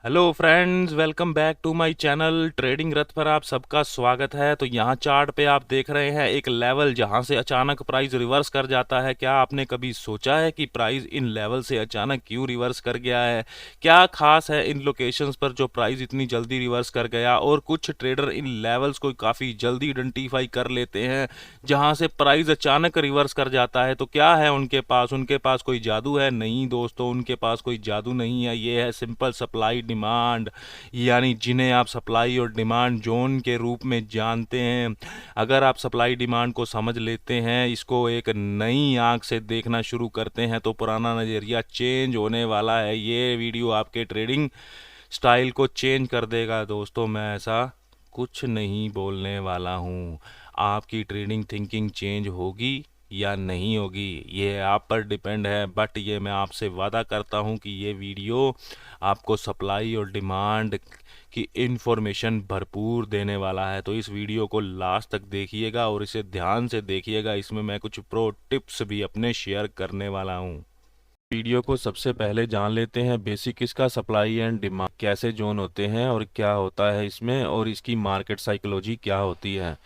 Hello friends, welcome back to my channel trading Rath पर आप सबका स्वागत है। तो यहाँ चार्ट पे आप देख रहे हैं एक लेवल जहाँ से अचानक प्राइस रिवर्स कर जाता है। क्या आपने कभी सोचा है कि प्राइस इन लेवल से अचानक क्यों रिवर्स कर गया है? क्या खास है इन लोकेशंस पर जो प्राइस इतनी जल्दी रिवर्स कर गया? और कुछ ट्रेडर इन लेवल्स को काफ़ी जल्दी आइडेंटिफाई कर लेते हैं जहाँ से प्राइस अचानक रिवर्स कर जाता है। तो क्या है उनके पास कोई जादू है? नहीं दोस्तों, उनके पास कोई जादू नहीं है। ये है सिंपल सप्लाई डिमांड, यानी जिन्हें आप सप्लाई और डिमांड जोन के रूप में जानते हैं। अगर आप सप्लाई डिमांड को समझ लेते हैं, इसको एक नई आंख से देखना शुरू करते हैं, तो पुराना नज़रिया चेंज होने वाला है। ये वीडियो आपके ट्रेडिंग स्टाइल को चेंज कर देगा दोस्तों। मैं ऐसा कुछ नहीं बोलने वाला हूँ। आपकी ट्रेडिंग थिंकिंग चेंज होगी या नहीं होगी, ये आप पर डिपेंड है। बट ये मैं आपसे वादा करता हूँ कि ये वीडियो आपको सप्लाई और डिमांड की इन्फॉर्मेशन भरपूर देने वाला है। तो इस वीडियो को लास्ट तक देखिएगा और इसे ध्यान से देखिएगा। इसमें मैं कुछ प्रो टिप्स भी अपने शेयर करने वाला हूँ। वीडियो को सबसे पहले जान लेते हैं बेसिक इसका, सप्लाई एंड डिमांड कैसे जोन होते हैं और क्या होता है इसमें, और इसकी मार्केट साइकोलॉजी क्या होती है।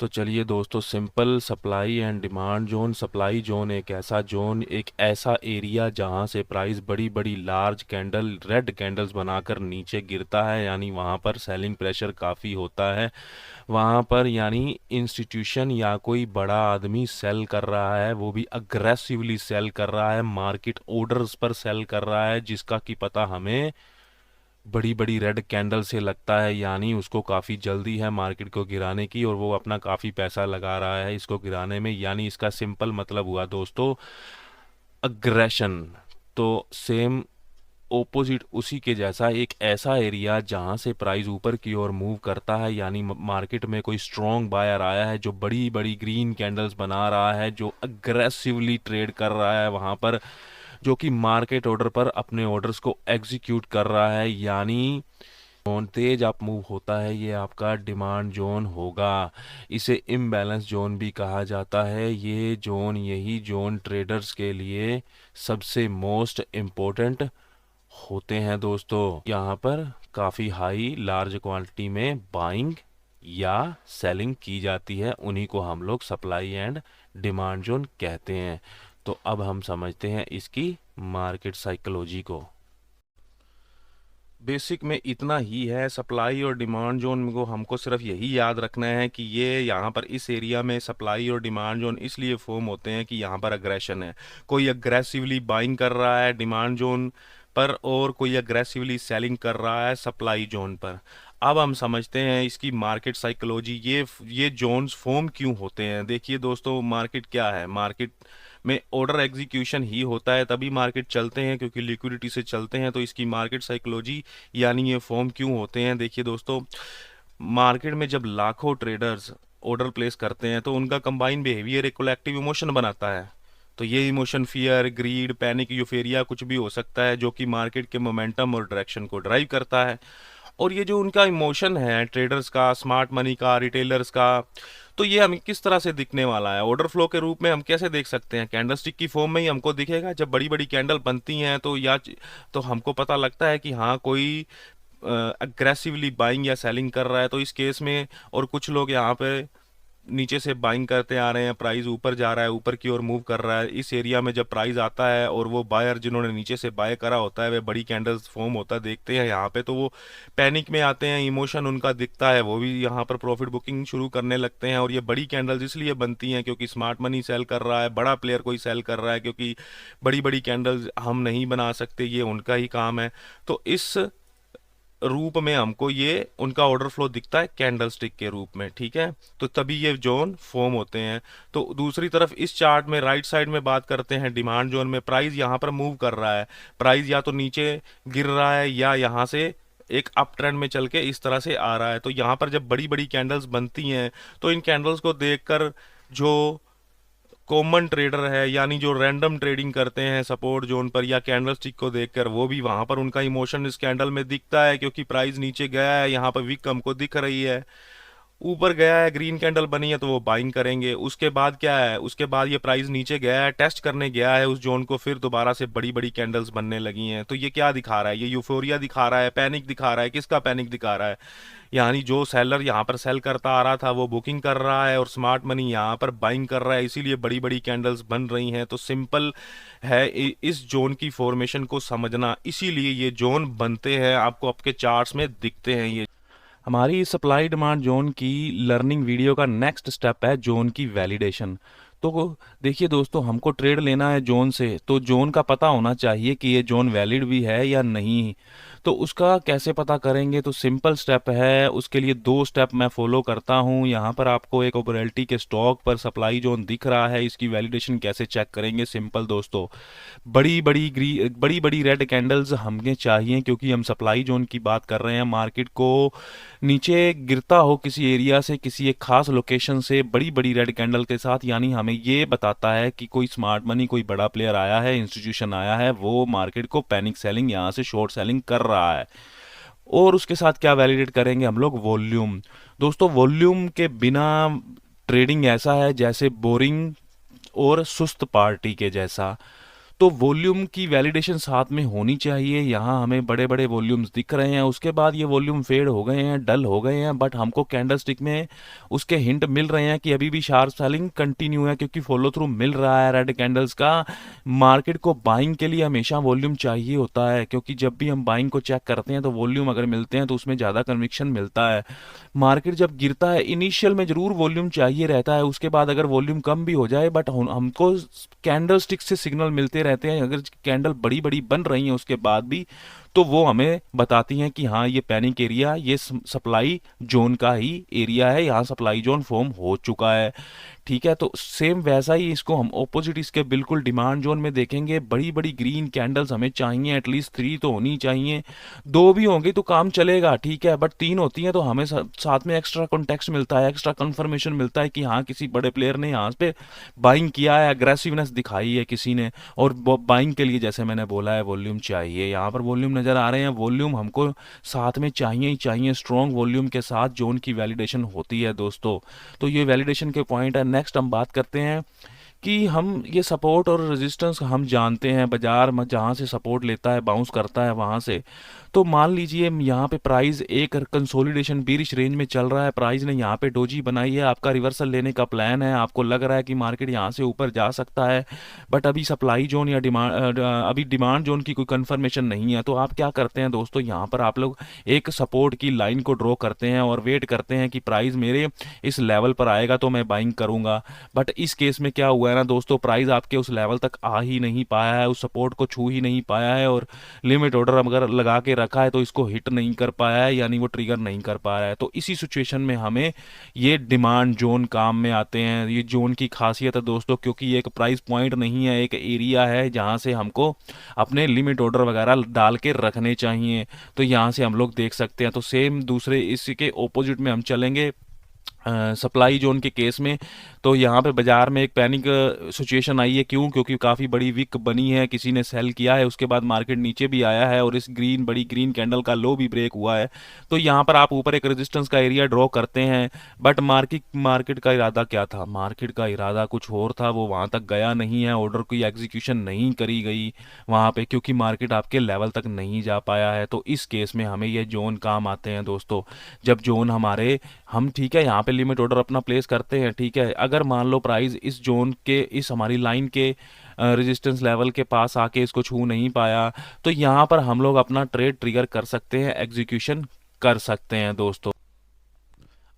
तो चलिए दोस्तों, simple supply and demand zone. Supply zone एक ऐसा एरिया जहां से प्राइस बड़ी बड़ी लार्ज कैंडल, रेड कैंडल्स बनाकर नीचे गिरता है, यानी वहां पर सेलिंग प्रेशर काफ़ी होता है। वहाँ पर यानी इंस्टीट्यूशन या कोई बड़ा आदमी सेल कर रहा है, वो भी अग्रेसिवली सेल कर रहा है, मार्केट ऑर्डर्स पर सेल कर रहा है, जिसका कि पता हमें बड़ी बड़ी रेड कैंडल से लगता है। यानी उसको काफ़ी जल्दी है मार्केट को गिराने की, और वो अपना काफ़ी पैसा लगा रहा है इसको गिराने में। यानी इसका सिंपल मतलब हुआ दोस्तों अग्रेशन। तो सेम ओपोजिट उसी के जैसा एक ऐसा एरिया जहां से प्राइस ऊपर की ओर मूव करता है, यानी मार्केट में कोई स्ट्रॉन्ग बायर आया है जो बड़ी बड़ी ग्रीन कैंडल्स बना रहा है, जो अग्रेसिवली ट्रेड कर रहा है वहां पर, जो कि मार्केट ऑर्डर पर अपने ऑर्डर्स को एग्जीक्यूट कर रहा है, यानी जोन तेज अप मूव होता है, ये आपका डिमांड जोन होगा। इसे इम्बैलेंस जोन भी कहा जाता है। यही जोन ट्रेडर्स के लिए सबसे मोस्ट इम्पोर्टेंट होते हैं दोस्तों। यहाँ पर काफ़ी हाई लार्ज क्वांटिटी में बाइंग या सेलिंग की जाती है, उन्हीं को हम लोग सप्लाई एंड डिमांड जोन कहते हैं। तो अब हम समझते हैं इसकी मार्केट साइकोलॉजी को। बेसिक में इतना ही है। सप्लाई और डिमांड जोन को हमको सिर्फ यही याद रखना है कि ये यहाँ पर इस एरिया में सप्लाई और डिमांड जोन इसलिए फॉर्म होते हैं कि यहाँ पर अग्रेशन है, कोई अग्रेसिवली बाइंग कर रहा है डिमांड जोन पर और कोई अग्रेसिवली सेलिंग कर रहा है सप्लाई जोन पर। अब हम समझते हैं इसकी मार्केट साइकोलॉजी। ये जोन्स फॉर्म क्यों होते हैं। देखिए दोस्तों, मार्केट क्या है, मार्केट में ऑर्डर एग्जीक्यूशन ही होता है, तभी मार्केट चलते हैं, क्योंकि लिक्विडिटी से चलते हैं। तो इसकी मार्केट साइकोलॉजी यानी ये फॉर्म क्यों होते हैं। देखिए दोस्तों, मार्केट में जब लाखों ट्रेडर्स ऑर्डर प्लेस करते हैं तो उनका कंबाइन बिहेवियर एक कलेक्टिव इमोशन बनाता है। तो ये इमोशन फियर, ग्रीड, पैनिक, यूफेरिया कुछ भी हो सकता है, जो कि मार्केट के मोमेंटम और डायरेक्शन को ड्राइव करता है। और ये जो उनका इमोशन है ट्रेडर्स का, स्मार्ट मनी का, रिटेलर्स का, तो ये हमें किस तरह से दिखने वाला है ऑर्डर फ्लो के रूप में हम कैसे देख सकते हैं। कैंडलस्टिक की फॉर्म में ही हमको दिखेगा। जब बड़ी बड़ी कैंडल बनती हैं तो हमको पता लगता है कि हाँ, कोई अग्रेसिवली बाइंग या सेलिंग कर रहा है। तो इस केस में और कुछ लोग यहाँ पे नीचे से बाइंग करते आ रहे हैं, प्राइस ऊपर जा रहा है, ऊपर की ओर मूव कर रहा है। इस एरिया में जब प्राइस आता है और वो बायर जिन्होंने नीचे से बाय करा होता है, वे बड़ी कैंडल्स फॉर्म होता देखते हैं यहाँ पे, तो वो पैनिक में आते हैं, इमोशन उनका दिखता है, वो भी यहाँ पर प्रॉफिट बुकिंग शुरू करने लगते हैं। और ये बड़ी कैंडल्स इसलिए बनती हैं क्योंकि स्मार्ट मनी सेल कर रहा है, बड़ा प्लेयर कोई सेल कर रहा है, क्योंकि बड़ी बड़ी कैंडल्स हम नहीं बना सकते, ये उनका ही काम है। तो इस रूप में हमको ये उनका ऑर्डर फ्लो दिखता है कैंडल स्टिक के रूप में, ठीक है। तो तभी ये जोन फॉर्म होते हैं। तो दूसरी तरफ इस चार्ट में राइट साइड में बात करते हैं डिमांड जोन में, प्राइस यहाँ पर मूव कर रहा है, प्राइस या तो नीचे गिर रहा है या यहाँ से एक अप ट्रेंड में चल के इस तरह से आ रहा है। तो यहाँ पर जब बड़ी बड़ी कैंडल्स बनती हैं तो इन कैंडल्स को देखकर जो कॉमन ट्रेडर है, यानी जो रैंडम ट्रेडिंग करते हैं सपोर्ट जोन पर या कैंडल स्टिक को देखकर, वो भी वहां पर उनका इमोशन इस कैंडल में दिखता है, क्योंकि प्राइस नीचे गया है, यहाँ पर विक हमको दिख रही है। ऊपर गया है, ग्रीन कैंडल बनी है तो वो बाइंग करेंगे। उसके बाद क्या है, उसके बाद ये प्राइस नीचे गया है, टेस्ट करने गया है उस जोन को, फिर दोबारा से बड़ी बड़ी कैंडल्स बनने लगी हैं। तो ये क्या दिखा रहा है, ये यूफोरिया दिखा रहा है, पैनिक दिखा रहा है। किसका पैनिक दिखा रहा है? यानी जो सेलर यहाँ पर सेल करता आ रहा था वो बुकिंग कर रहा है और स्मार्ट मनी यहाँ पर बाइंग कर रहा है, इसीलिए बड़ी बड़ी कैंडल्स बन रही हैं। तो सिंपल है इस जोन की फॉर्मेशन को समझना, इसीलिए ये जोन बनते हैं, आपको आपके चार्ट्स में दिखते हैं। ये हमारी सप्लाई डिमांड जोन की लर्निंग वीडियो का नेक्स्ट स्टेप है जोन की वैलिडेशन। तो देखिए दोस्तों, हमको ट्रेड लेना है जोन से, तो जोन का पता होना चाहिए कि ये जोन वैलिड भी है या नहीं। तो उसका कैसे पता करेंगे? तो सिंपल स्टेप है, उसके लिए 2 स्टेप मैं फॉलो करता हूँ। यहाँ पर आपको एक ओपरेलिटी के स्टॉक पर सप्लाई जोन दिख रहा है, इसकी वैलिडेशन कैसे चेक करेंगे? सिंपल दोस्तों, बड़ी बड़ी रेड कैंडल्स हमें चाहिए, क्योंकि हम सप्लाई जोन की बात कर रहे हैं। मार्केट को नीचे गिरता हो किसी एरिया से, किसी एक खास लोकेशन से बड़ी बड़ी रेड कैंडल के साथ, यानी हमें ये बताता है कि कोई स्मार्ट मनी, कोई बड़ा प्लेयर आया है, इंस्टीट्यूशन आया है, वो मार्केट को पैनिक सेलिंग, यहाँ से शॉर्ट सेलिंग कर रहा है। और उसके साथ क्या वैलिडेट करेंगे हम लोग? वॉल्यूम। दोस्तों, वॉल्यूम के बिना ट्रेडिंग ऐसा है जैसे बोरिंग और सुस्त पार्टी के जैसा। तो वॉल्यूम की वैलिडेशन साथ में होनी चाहिए। यहाँ हमें बड़े बड़े वॉल्यूम्स दिख रहे हैं, उसके बाद ये वॉल्यूम फेड हो गए हैं, डल हो गए हैं, बट हमको कैंडलस्टिक में उसके हिंट मिल रहे हैं कि अभी भी शार्प सेलिंग कंटिन्यू है, क्योंकि फॉलो थ्रू मिल रहा है रेड कैंडल्स का। मार्केट को बाइंग के लिए हमेशा वॉल्यूम चाहिए होता है, क्योंकि जब भी हम बाइंग को चेक करते हैं तो वॉल्यूम अगर मिलते हैं तो उसमें ज़्यादा कन्विक्शन मिलता है। मार्केट जब गिरता है, इनिशियल में जरूर वॉल्यूम चाहिए रहता है, उसके बाद अगर वॉल्यूम कम भी हो जाए, बट हमको कैंडल स्टिक से सिग्नल मिलते रहते हैं। अगर कैंडल बड़ी बड़ी बन रही हैं उसके बाद भी, तो वो हमें बताती हैं कि हाँ, ये पैनिक एरिया, ये सप्लाई जोन का ही एरिया है, यहाँ सप्लाई जोन फॉर्म हो चुका है। ठीक है, तो सेम वैसा ही इसको हम ऑपोजिट इसके बिल्कुल डिमांड जोन में देखेंगे। बड़ी बड़ी ग्रीन कैंडल्स हमें चाहिए, एटलीस्ट 3 तो होनी चाहिए। 2 भी होंगी तो काम चलेगा, ठीक है, बट 3 होती हैं तो हमें साथ में एक्स्ट्रा कॉन्टेक्स्ट मिलता है, एक्स्ट्रा कंफर्मेशन मिलता है कि हाँ, किसी बड़े प्लेयर ने यहाँ पे बाइंग किया है, अग्रेसिवनेस दिखाई है किसी ने। और बाइंग के लिए जैसे मैंने बोला है, वॉल्यूम चाहिए। यहाँ पर वॉल्यूम नज़र आ रहे हैं, वॉल्यूम हमको साथ में चाहिए ही चाहिए। स्ट्रॉन्ग वॉल्यूम के साथ जोन की वैलिडेशन होती है दोस्तों। तो ये वैलिडेशन के पॉइंट है। नेक्स्ट हम बात करते हैं कि हम ये सपोर्ट और रेजिस्टेंस हम जानते हैं, बाजार में जहाँ से सपोर्ट लेता है, बाउंस करता है वहाँ से। तो मान लीजिए यहाँ पे प्राइस एक कंसोलिडेशन बीरिश रेंज में चल रहा है, प्राइस ने यहाँ पे डोजी बनाई है, आपका रिवर्सल लेने का प्लान है, आपको लग रहा है कि मार्केट यहाँ से ऊपर जा सकता है, बट अभी सप्लाई जोन या अभी डिमांड जोन की कोई कंफर्मेशन नहीं है। तो आप क्या करते हैं दोस्तों, यहाँ पर आप लोग एक सपोर्ट की लाइन को ड्रॉ करते हैं और वेट करते हैं कि प्राइस मेरे इस लेवल पर आएगा तो मैं बाइंग करूंगा। बट इस केस में क्या हुआ है ना दोस्तों, प्राइस आपके उस लेवल तक आ ही नहीं पाया है, उस सपोर्ट को छू ही नहीं पाया है, और लिमिट ऑर्डर अगर लगा के रखा है तो इसको हिट नहीं कर पाया है, यानी वो ट्रिगर नहीं कर पा रहा है। तो इसी सिचुएशन में हमें ये डिमांड जोन काम में आते हैं। ये जोन की खासियत है दोस्तों, क्योंकि ये एक प्राइस पॉइंट नहीं है, एक एरिया है जहां से हमको अपने लिमिट ऑर्डर वगैरह डाल के रखने चाहिए। तो यहाँ से हम लोग देख सकते हैं। तो सेम दूसरे इसके ऑपोजिट में हम चलेंगे सप्लाई जोन के केस में। तो यहाँ पे बाजार में एक पैनिक सिचुएशन आई है, क्यों? क्योंकि काफ़ी बड़ी विक बनी है, किसी ने सेल किया है, उसके बाद मार्केट नीचे भी आया है और इस बड़ी ग्रीन कैंडल का लो भी ब्रेक हुआ है। तो यहाँ पर आप ऊपर एक रेजिस्टेंस का एरिया ड्रॉ करते हैं, बट मार्केट का इरादा क्या था? मार्केट का इरादा कुछ और था, वो वहाँ तक गया नहीं है, ऑर्डर की एग्जीक्यूशन नहीं करी गई वहाँ पे, क्योंकि मार्केट आपके लेवल तक नहीं जा पाया है। तो इस केस में हमें ये जोन काम आते हैं दोस्तों। जब जोन हम ठीक है यहाँ पे लिमिट ऑर्डर अपना प्लेस करते हैं, ठीक है, अगर मान लो प्राइस इस जोन के, इस हमारी लाइन के रेजिस्टेंस लेवल के पास आके इसको छू नहीं पाया, तो यहाँ पर हम लोग अपना ट्रेड ट्रिगर कर सकते हैं, एग्जीक्यूशन कर सकते हैं दोस्तों।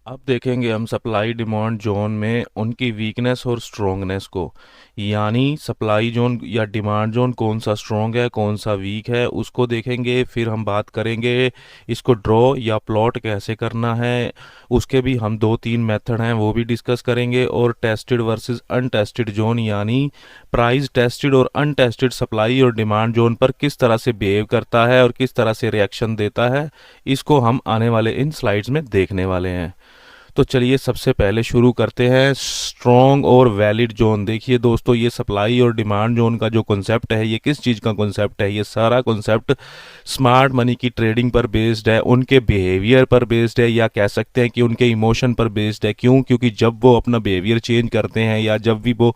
अब देखेंगे हम सप्लाई डिमांड जोन में उनकी वीकनेस और स्ट्रोंगनेस को, यानी सप्लाई जोन या डिमांड जोन कौन सा स्ट्रोंग है, कौन सा वीक है, उसको देखेंगे। फिर हम बात करेंगे इसको ड्रॉ या प्लॉट कैसे करना है, उसके भी हम 2-3 मेथड हैं वो भी डिस्कस करेंगे। और टेस्टेड वर्सेस अनटेस्टेड जोन, यानी प्राइस टेस्टेड और अनटेस्टेड सप्लाई और डिमांड जोन पर किस तरह से बिहेव करता है और किस तरह से रिएक्शन देता है, इसको हम आने वाले इन स्लाइड्स में देखने वाले हैं। तो चलिए सबसे पहले शुरू करते हैं स्ट्रॉन्ग और वैलिड जोन। देखिए दोस्तों, ये सप्लाई और डिमांड जोन का जो कॉन्सेप्ट है, ये किस चीज़ का कॉन्सेप्ट है? ये सारा कॉन्सेप्ट स्मार्ट मनी की ट्रेडिंग पर बेस्ड है, उनके बिहेवियर पर बेस्ड है, या कह सकते हैं कि उनके इमोशन पर बेस्ड है। क्यों? क्योंकि जब वो अपना बिहेवियर चेंज करते हैं या जब भी वो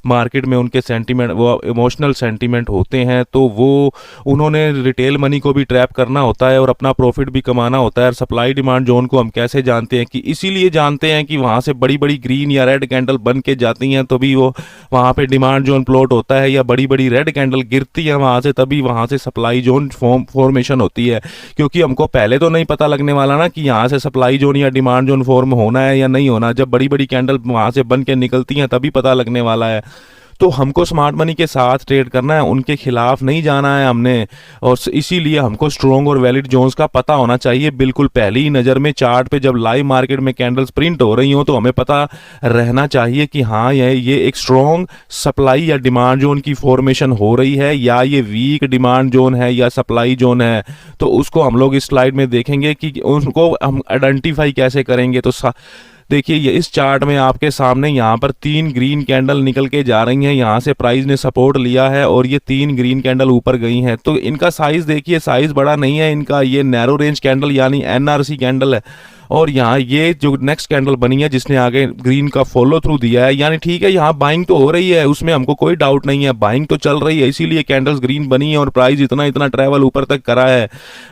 मार्केट में उनके सेंटीमेंट, वो इमोशनल सेंटीमेंट होते हैं, तो वो उन्होंने रिटेल मनी को भी ट्रैप करना होता है और अपना प्रॉफिट भी कमाना होता है। और सप्लाई डिमांड जोन को हम कैसे जानते हैं? कि इसीलिए जानते हैं कि वहां से बड़ी बड़ी ग्रीन या रेड कैंडल बन के जाती हैं, तभी वो वहां पे डिमांड जोन प्लॉट होता है, या बड़ी बड़ी रेड कैंडल गिरती है वहां से, तभी वहां से सप्लाई जोन फॉर्मेशन होती है। क्योंकि हमको पहले तो नहीं पता लगने वाला ना कि यहाँ से सप्लाई जोन या डिमांड जोन फॉर्म होना है या नहीं होना। जब बड़ी बड़ी कैंडल वहां से बन के निकलती हैं तभी पता लगने वाला है। तो हमको स्मार्ट मनी के साथ ट्रेड करना है, उनके खिलाफ नहीं जाना है हमने। और इसीलिए हमको स्ट्रॉन्ग और वैलिड जोन्स का पता होना चाहिए बिल्कुल पहली ही नज़र में। चार्ट पे जब लाइव मार्केट में कैंडल्स प्रिंट हो रही हो तो हमें पता रहना चाहिए कि हाँ, ये एक स्ट्रॉन्ग सप्लाई या डिमांड जोन की फॉर्मेशन हो रही है, या ये वीक डिमांड जोन है या सप्लाई जोन है। तो उसको हम लोग इस स्लाइड में देखेंगे कि उनको हम आइडेंटिफाई कैसे करेंगे। तो देखिए, ये इस चार्ट में आपके सामने यहाँ पर 3 ग्रीन कैंडल निकल के जा रही हैं। यहाँ से प्राइस ने सपोर्ट लिया है और ये 3 ग्रीन कैंडल ऊपर गई हैं। तो इनका साइज देखिए, साइज बड़ा नहीं है इनका। ये नैरो रेंज कैंडल यानी एनआरसी कैंडल है। और यहाँ ये जो नेक्स्ट कैंडल बनी है जिसने आगे ग्रीन का फॉलो थ्रू दिया है, यानी ठीक है, यहाँ बाइंग तो हो रही है, उसमें हमको कोई डाउट नहीं है, बाइंग तो चल रही है, इसीलिए कैंडल्स ग्रीन बनी है और प्राइस इतना इतना ट्रैवल ऊपर तक करा है।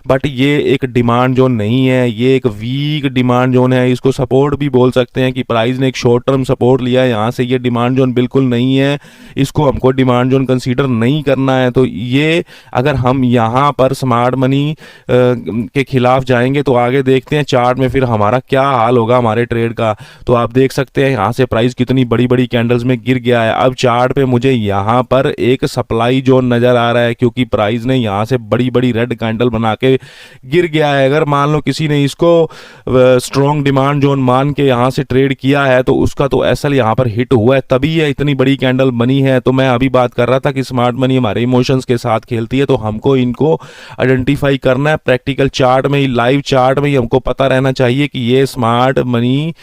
बट ये एक डिमांड जोन नहीं है, ये एक वीक डिमांड जोन है। इसको सपोर्ट भी बोल सकते हैं कि प्राइस ने एक शॉर्ट टर्म सपोर्ट लिया है यहाँ से। ये डिमांड जोन बिल्कुल नहीं है, इसको हमको डिमांड जोन कंसीडर नहीं करना है। तो ये अगर हम यहाँ पर स्मार्ट मनी के खिलाफ जाएंगे तो आगे देखते हैं चार्ट में फिर हमारा क्या हाल होगा हमारे ट्रेड का। तो आप देख सकते हैं यहाँ से प्राइस कितनी बड़ी बड़ी कैंडल्स में गिर गया है। अब चार्ट पे मुझे यहाँ पर एक सप्लाई जोन नजर आ रहा है, क्योंकि प्राइस ने यहाँ से बड़ी बड़ी रेड कैंडल बना के गिर गया है। अगर मान लो किसी ने इसको स्ट्रॉन्ग डिमांड जोन मान के यहाँ से ट्रेड किया है तो उसका तो एसएल यहाँ पर हिट हुआ है, तभी ये इतनी बड़ी कैंडल बनी है। तो मैं अभी बात कर रहा था कि स्मार्ट मनी हमारे इमोशंस के साथ खेलती है, तो हमको इनको आइडेंटिफाई करना है प्रैक्टिकल चार्ट में ही, लाइव चार्ट में ही हमको पता रहना चाहिए कि ये स्मार्ट मनी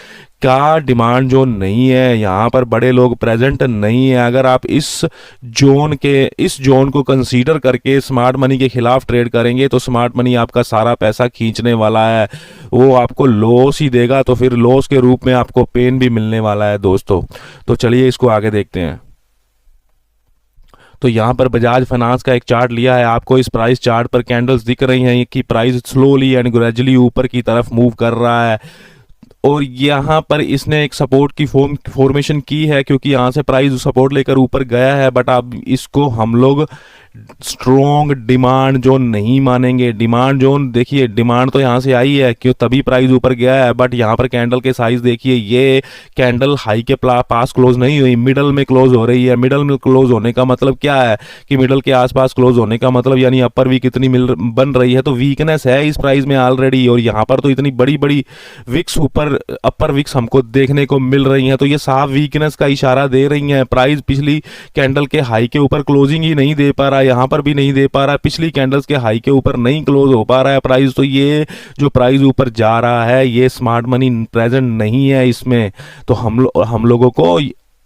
का डिमांड जोन नहीं है, यहाँ पर बड़े लोग प्रेजेंट नहीं है। अगर आप इस जोन को कंसीडर करके स्मार्ट मनी के खिलाफ ट्रेड करेंगे तो स्मार्ट मनी आपका सारा पैसा खींचने वाला है, वो आपको लॉस ही देगा। तो फिर लॉस के रूप में आपको पेन भी मिलने वाला है दोस्तों। तो चलिए इसको आगे देखते हैं। तो यहाँ पर बजाज फाइनेंस का एक चार्ट लिया है, आपको इस प्राइस चार्ट पर कैंडल्स दिख रही हैं कि प्राइस स्लोली एंड ग्रेजुअली ऊपर की तरफ मूव कर रहा है। और यहाँ पर इसने एक सपोर्ट की फॉर्मेशन की है, क्योंकि यहाँ से प्राइस सपोर्ट लेकर ऊपर गया है। बट अब इसको हम लोग स्ट्रॉन्ग डिमांड जोन नहीं मानेंगे। डिमांड जोन देखिए, डिमांड तो यहाँ से आई है क्यों, तभी प्राइस ऊपर गया है। बट यहाँ पर कैंडल के साइज देखिए, ये कैंडल हाई के पास क्लोज नहीं हुई, मिडल में क्लोज हो रही है। मिडल में क्लोज होने का मतलब क्या है कि मिडल के आसपास क्लोज होने का मतलब यानी अपर वीक इतनी बन रही है, तो वीकनेस है इस प्राइस में ऑलरेडी। और यहाँ पर तो इतनी बड़ी बड़ी विक्स ऊपर अपर विक्स हमको देखने को मिल रही हैं, तो ये साफ वीकनेस का इशारा दे रही हैं। प्राइस पिछली कैंडल के हाई के ऊपर क्लोजिंग ही नहीं दे पा रहा, यहाँ पर भी नहीं दे पा रहा, पिछली कैंडल्स के हाई के ऊपर नहीं क्लोज हो पा रहा है प्राइस। तो ये जो प्राइस ऊपर जा रहा है, ये स्मार्ट मनी प्रेजेंट नहीं है इसमें। तो हम लोगों को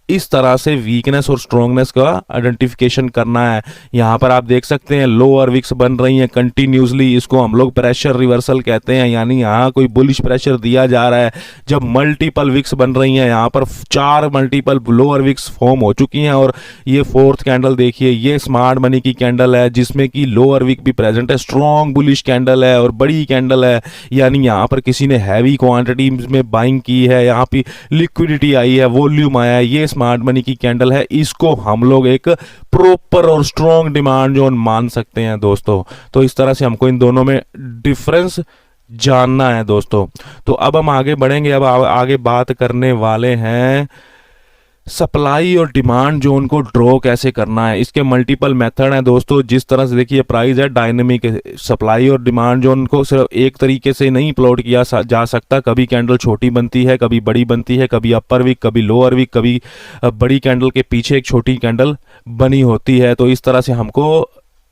इस तरह से वीकनेस और स्ट्रॉन्गनेस का आइडेंटिफिकेशन करना है। यहाँ पर आप देख सकते हैं लोअर विक्स बन रही हैं कंटिन्यूसली, इसको हम लोग प्रेशर रिवर्सल कहते हैं, यानी यहाँ कोई बुलिश प्रेशर दिया जा रहा है। जब मल्टीपल विक्स बन रही हैं, यहाँ पर 4 मल्टीपल लोअर विक्स फॉर्म हो चुकी हैं, और ये 4th कैंडल देखिए, ये स्मार्ट मनी की कैंडल है जिसमें कि लोअर विक भी प्रेजेंट है, स्ट्रॉन्ग बुलिश कैंडल है और बड़ी कैंडल है, यानी यहाँ पर किसी ने हैवी क्वांटिटी में बाइंग की है, यहाँ पे लिक्विडिटी आई है, वॉल्यूम आया है। ये स्मार्ट मनी की कैंडल है, इसको हम लोग एक प्रॉपर और स्ट्रॉन्ग डिमांड जोन मान सकते हैं दोस्तों। तो इस तरह से हमको इन दोनों में डिफरेंस जानना है दोस्तों। तो अब हम आगे बढ़ेंगे, अब आगे बात करने वाले हैं सप्लाई और डिमांड जोन को ड्रॉ कैसे करना है। इसके मल्टीपल मेथड हैं दोस्तों। जिस तरह से देखिए प्राइस है डायनेमिक, सप्लाई और डिमांड जोन को सिर्फ एक तरीके से नहीं प्लॉट किया जा सकता। कभी कैंडल छोटी बनती है, कभी बड़ी बनती है, कभी अपर वीक, कभी लोअर वीक, कभी बड़ी कैंडल के पीछे एक छोटी कैंडल बनी होती है। तो इस तरह से हमको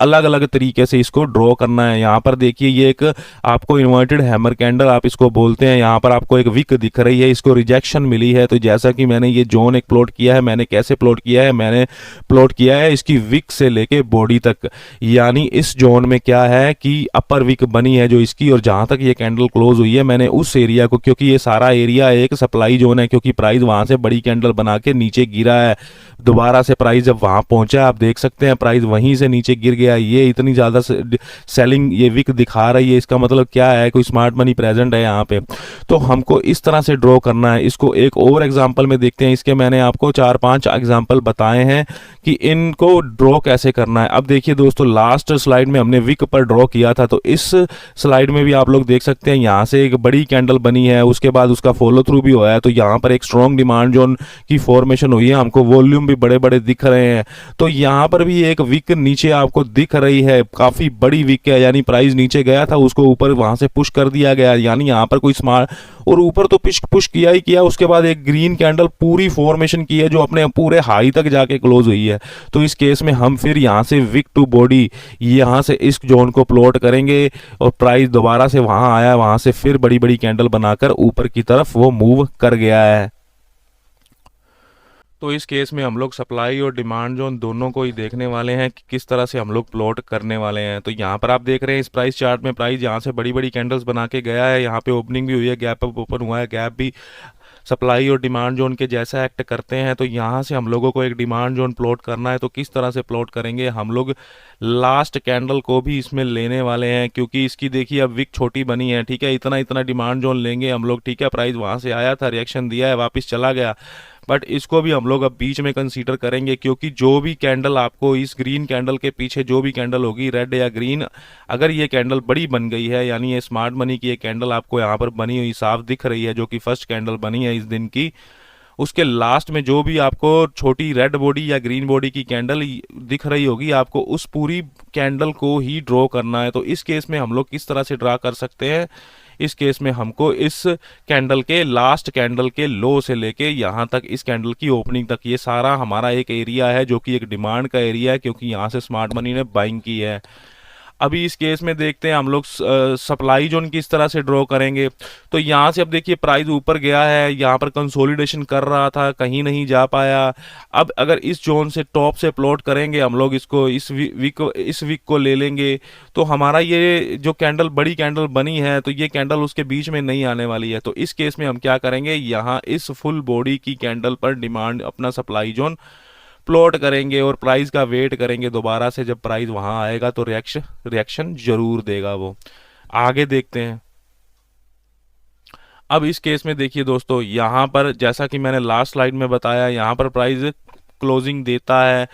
अलग अलग तरीके से इसको ड्रॉ करना है। यहाँ पर देखिए ये एक आपको इन्वर्टेड हैमर कैंडल आप इसको बोलते हैं। यहाँ पर आपको एक विक दिख रही है, इसको रिजेक्शन मिली है। तो जैसा कि मैंने ये जोन एक प्लॉट किया है, मैंने कैसे प्लॉट किया है, मैंने प्लॉट किया है इसकी विक से लेके बॉडी तक। यानी इस जोन में क्या है कि अपर विक बनी है जो इसकी, और जहाँ तक ये कैंडल क्लोज हुई है मैंने उस एरिया को, क्योंकि ये सारा एरिया एक सप्लाई जोन है, क्योंकि प्राइस वहाँ से बड़ी कैंडल बना के नीचे गिरा है। दोबारा से प्राइस जब वहाँ पहुँचा, आप देख सकते हैं प्राइस वहीं से नीचे गिर गया। ये इतनी ज़्यादा सेलिंग ये विक दिखा रही है, इसका मतलब क्या है, कोई स्मार्ट मनी प्रेजेंट है यहाँ पे। तो हमको इस तरह से ड्रॉ करना है इसको। एक और एग्जांपल में देखते हैं, इसके मैंने आपको 4-5 एग्जांपल बताए हैं कि इनको ड्रॉ कैसे करना है। अब देखिए दोस्तों, लास्ट स्लाइड में हमने विक पर ड्रॉ किया था, तो इस स्लाइड में भी आप लोग देख सकते हैं यहाँ से एक बड़ी कैंडल बनी है, उसके बाद उसका फॉलो थ्रू भी हुआ है। तो यहाँ पर एक स्ट्रॉन्ग डिमांड जोन की फॉर्मेशन हुई है, हमको वॉल्यूम भी बड़े बड़े दिख रहे हैं। तो यहाँ पर भी एक विक नीचे आपको दिख रही है, काफी बड़ी विक है, यानी प्राइस नीचे गया था उसको ऊपर वहां से पुश कर दिया गया। यानी यहाँ पर कोई स्मार्ट, और ऊपर तो पुश किया ही किया, उसके बाद एक ग्रीन कैंडल पूरी फॉर्मेशन की है जो अपने पूरे हाई तक जाके क्लोज हुई है। तो इस केस में हम फिर यहाँ से विक टू बॉडी यहाँ से इस जोन को प्लॉट करेंगे, और प्राइस दोबारा से वहां आया, वहां से फिर बड़ी बड़ी कैंडल बनाकर ऊपर की तरफ वो मूव कर गया है। तो इस केस में हम लोग सप्लाई और डिमांड जोन दोनों को ही देखने वाले हैं कि किस तरह से हम लोग प्लॉट करने वाले हैं। तो यहाँ पर आप देख रहे हैं इस प्राइस चार्ट में प्राइस यहाँ से बड़ी बड़ी कैंडल्स बना के गया है, यहाँ पे ओपनिंग भी हुई है, गैप अप ओपन हुआ है, गैप भी सप्लाई और डिमांड जोन के जैसा एक्ट करते हैं। तो यहाँ से हम लोगों को एक डिमांड जोन प्लॉट करना है। तो किस तरह से प्लॉट करेंगे, हम लोग लास्ट कैंडल को भी इसमें लेने वाले हैं, क्योंकि इसकी देखिए अब विक छोटी बनी है, ठीक है, इतना इतना डिमांड जोन लेंगे हम लोग, ठीक है। प्राइस वहाँ से आया था, रिएक्शन दिया है, वापस चला गया, बट इसको भी हम लोग अब बीच में कंसीडर करेंगे, क्योंकि जो भी कैंडल आपको इस ग्रीन कैंडल के पीछे जो भी कैंडल होगी, रेड या ग्रीन, अगर ये कैंडल बड़ी बन गई है, यानी ये स्मार्ट मनी की ये कैंडल आपको यहाँ पर बनी हुई साफ दिख रही है, जो कि फर्स्ट कैंडल बनी है इस दिन की, उसके लास्ट में जो भी आपको छोटी रेड बॉडी या ग्रीन बॉडी की कैंडल दिख रही होगी, आपको उस पूरी कैंडल को ही ड्रॉ करना है। तो इस केस में हम लोग किस तरह से ड्रा कर सकते हैं, इस केस में हमको इस कैंडल के लास्ट कैंडल के लो से लेके यहाँ तक इस कैंडल की ओपनिंग तक, ये सारा हमारा एक एरिया है जो कि एक डिमांड का एरिया है, क्योंकि यहाँ से स्मार्ट मनी ने बाइंग की है। अभी इस केस में देखते हैं हम लोग सप्लाई जोन किस तरह से ड्रॉ करेंगे। तो यहाँ से अब देखिए प्राइस ऊपर गया है, यहाँ पर कंसोलिडेशन कर रहा था, कहीं नहीं जा पाया। अब अगर इस जोन से टॉप से प्लॉट करेंगे हम लोग इसको, इस वीक को ले लेंगे, तो हमारा ये जो कैंडल बड़ी कैंडल बनी है, तो ये कैंडल उसके बीच में नहीं आने वाली है। तो इस केस में हम क्या करेंगे, यहाँ इस फुल बॉडी की कैंडल पर डिमांड अपना सप्लाई जोन प्लॉट करेंगे, और प्राइस का वेट करेंगे दोबारा से, जब प्राइस वहां आएगा तो रिएक्शन जरूर देगा वो। आगे देखते हैं। अब इस केस में देखिए दोस्तों, यहां पर जैसा कि मैंने लास्ट स्लाइड में बताया, यहां पर प्राइस क्लोजिंग देता है,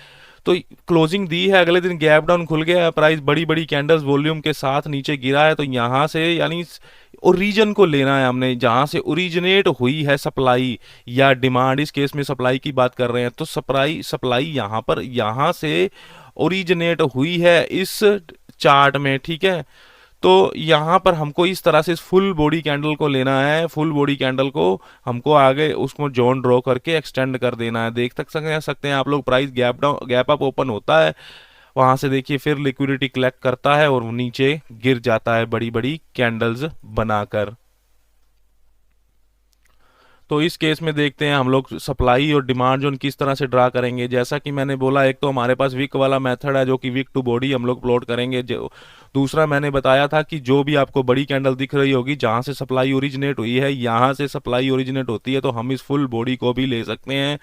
तो क्लोजिंग दी है, अगले दिन गैप डाउन खुल गया है, प्राइस बड़ी बड़ी कैंडल्स वॉल्यूम के साथ नीचे गिरा है। तो यहां से यानी ओरिजिन को लेना है हमने, जहां से ओरिजिनेट हुई है सप्लाई या डिमांड, इस केस में सप्लाई की बात कर रहे हैं, तो सप्लाई यहां पर यहां से ओरिजिनेट हुई है इस चार्ट में, ठीक है। तो यहाँ पर हमको इस तरह से फुल बॉडी कैंडल को लेना है, फुल बॉडी कैंडल को हमको आगे उसको जोन ड्रॉ करके एक्सटेंड कर देना है। देख सकते हैं आप लोग, प्राइस गैप अप ओपन होता है, वहां से देखिए फिर लिक्विडिटी कलेक्ट करता है और नीचे गिर जाता है बड़ी बड़ी कैंडल्स बनाकर। तो इस केस में देखते हैं हम लोग सप्लाई और डिमांड जोन किस तरह से ड्रा करेंगे। जैसा कि मैंने बोला, एक तो हमारे पास विक वाला मेथड है जो कि विक टू बॉडी हम लोग प्लॉट करेंगे। जो दूसरा मैंने बताया था कि जो भी आपको बड़ी कैंडल दिख रही होगी जहां से सप्लाई ओरिजिनेट हुई है, यहां से सप्लाई ओरिजिनेट होती है, तो हम इस फुल बॉडी को भी ले सकते हैं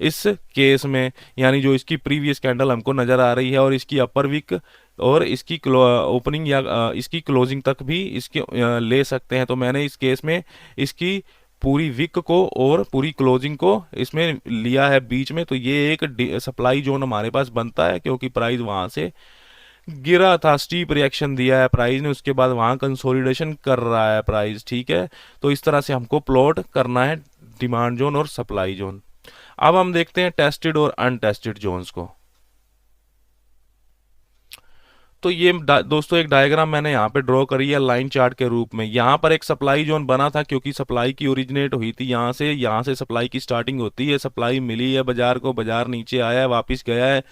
इस केस में। यानी जो इसकी प्रीवियस कैंडल हमको नजर आ रही है, और इसकी अपर विक और इसकी ओपनिंग या इसकी क्लोजिंग तक भी इसके ले सकते हैं। तो मैंने इस केस में इसकी पूरी विक को और पूरी क्लोजिंग को इसमें लिया है बीच में। तो ये एक सप्लाई जोन हमारे पास बनता है, क्योंकि प्राइस वहां से गिरा था, स्टीप रिएक्शन दिया है प्राइस ने, उसके बाद वहां कंसोलिडेशन कर रहा है प्राइस, ठीक है। तो इस तरह से हमको प्लॉट करना है डिमांड जोन और सप्लाई जोन। अब हम देखते हैं टेस्टेड और अनटेस्टेड जोन्स को। तो ये दोस्तों एक डायग्राम मैंने यहाँ पे ड्रॉ करी है लाइन चार्ट के रूप में। यहाँ पर एक सप्लाई जोन बना था क्योंकि सप्लाई की ओरिजिनेट हुई थी यहाँ से सप्लाई की स्टार्टिंग होती है, सप्लाई मिली है बाजार को, बाजार नीचे आया है, वापस गया है,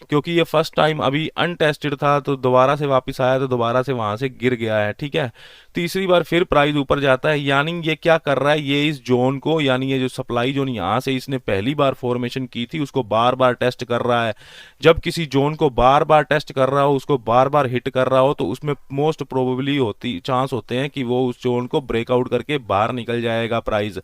क्योंकि ये फर्स्ट टाइम अभी अनटेस्टेड था तो दोबारा से वापस आया तो दोबारा से वहां से गिर गया है। ठीक है, तीसरी बार फिर प्राइस ऊपर जाता है, यानी ये क्या कर रहा है, ये इस जोन को, यानी ये जो सप्लाई जोन यहाँ से इसने पहली बार फॉर्मेशन की थी उसको बार बार टेस्ट कर रहा है। जब किसी जोन को बार बार टेस्ट कर रहा हो, उसको बार बार हिट कर रहा हो, तो उसमें मोस्ट प्रोबेबली चांस होते हैं कि वो उस जोन को ब्रेकआउट करके बाहर निकल जाएगा प्राइस।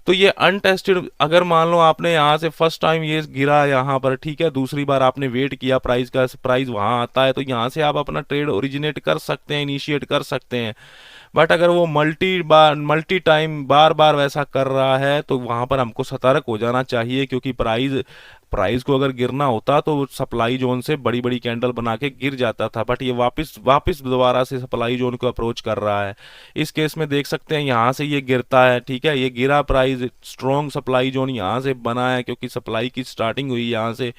तो ये अनटेस्टेड, अगर मान लो आपने यहाँ से फर्स्ट टाइम ये गिरा यहाँ पर, ठीक है, दूसरी बार आपने वेट किया प्राइस का, प्राइस वहां आता है, तो यहाँ से आप अपना ट्रेड ओरिजिनेट कर सकते हैं, इनिशिएट कर सकते हैं। बट अगर वो मल्टी टाइम बार बार वैसा कर रहा है तो वहां पर हमको सतर्क हो जाना चाहिए, क्योंकि प्राइस प्राइस को अगर गिरना होता तो सप्लाई जोन से बड़ी बड़ी कैंडल बना के गिर जाता था, बट ये वापस वापस दोबारा से सप्लाई जोन को अप्रोच कर रहा है। इस केस में देख सकते हैं यहाँ से ये गिरता है, ठीक है, ये गिरा प्राइस, स्ट्रॉन्ग सप्लाई जोन यहाँ से बना है क्योंकि सप्लाई की स्टार्टिंग हुई यहाँ से,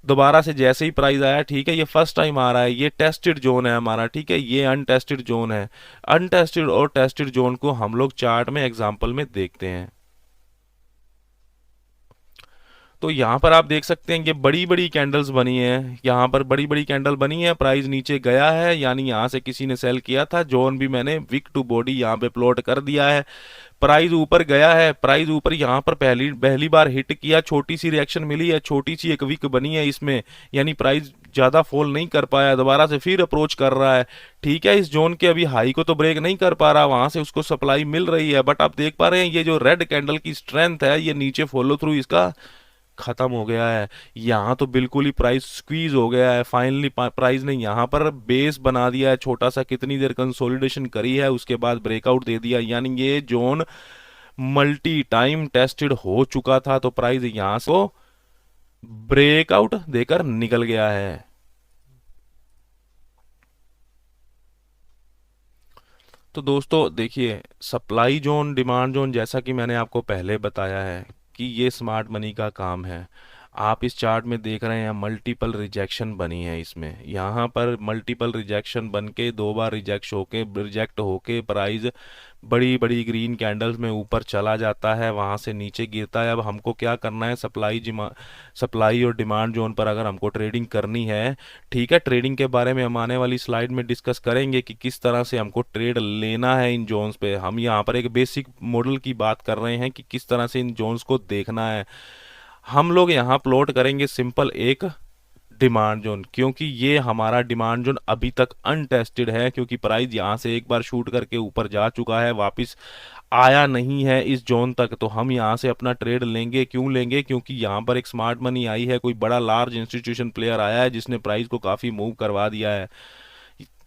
दोबारा से जैसे ही प्राइस आया, ठीक है, ये फर्स्ट टाइम आ रहा है, ये टेस्टेड जोन है हमारा, ठीक है, ये अनटेस्टेड जोन है। अनटेस्टेड और टेस्टेड जोन को हम लोग चार्ट में एग्जांपल में देखते हैं। तो यहाँ पर आप देख सकते हैं ये बड़ी बड़ी कैंडल्स बनी है, यहाँ पर बड़ी बड़ी कैंडल बनी है, प्राइस नीचे गया है, यानी यहाँ से किसी ने सेल किया था, जोन भी मैंने विक टू बॉडी यहाँ पे प्लॉट कर दिया है। प्राइस ऊपर गया है, प्राइस ऊपर यहाँ पर पहली पहली बार हिट किया, छोटी सी रिएक्शन मिली है, छोटी सी एक विक बनी है इसमें, यानी प्राइस ज्यादा फॉल नहीं कर पाया, दोबारा से फिर अप्रोच कर रहा है। ठीक है, इस जोन के अभी हाई को तो ब्रेक नहीं कर पा रहा, वहां से उसको सप्लाई मिल रही है, बट आप देख पा रहे हैं ये जो रेड कैंडल की स्ट्रेंथ है, ये नीचे फॉलो थ्रू इसका खत्म हो गया है। यहाँ तो बिल्कुल ही प्राइस स्क्वीज हो गया है, फाइनली प्राइस ने यहाँ पर बेस बना दिया है छोटा सा, कितनी देर कंसोलिडेशन करी है, उसके बाद ब्रेकआउट दे दिया, यानी ये जोन मल्टी टाइम टेस्टेड हो चुका था, तो प्राइस यहां से ब्रेकआउट देकर निकल गया है। तो दोस्तों देखिए, सप्लाई जोन, डिमांड जोन, जैसा कि मैंने आपको पहले बताया है कि ये स्मार्ट मनी का काम है। आप इस चार्ट में देख रहे हैं मल्टीपल रिजेक्शन बनी है, इसमें यहाँ पर मल्टीपल रिजेक्शन बन के 2 बार रिजेक्ट होके प्राइस बड़ी बड़ी ग्रीन कैंडल्स में ऊपर चला जाता है, वहां से नीचे गिरता है। अब हमको क्या करना है, सप्लाई और डिमांड जोन पर अगर हमको ट्रेडिंग करनी है, ठीक है, ट्रेडिंग के बारे में हम आने वाली स्लाइड में डिस्कस करेंगे कि किस तरह से हमको ट्रेड लेना है इन जोन्स पे। हम यहाँ पर एक बेसिक मॉडल की बात कर रहे हैं कि किस तरह से इन जोन्स को देखना है। हम लोग यहाँ प्लॉट करेंगे सिंपल एक डिमांड जोन, क्योंकि ये हमारा डिमांड जोन अभी तक अनटेस्टेड है, क्योंकि प्राइस यहाँ से एक बार शूट करके ऊपर जा चुका है, वापस आया नहीं है इस जोन तक, तो हम यहाँ से अपना ट्रेड लेंगे। क्यों लेंगे, क्योंकि यहाँ पर एक स्मार्ट मनी आई है, कोई बड़ा लार्ज इंस्टीट्यूशन प्लेयर आया है जिसने प्राइस को काफी मूव करवा दिया है।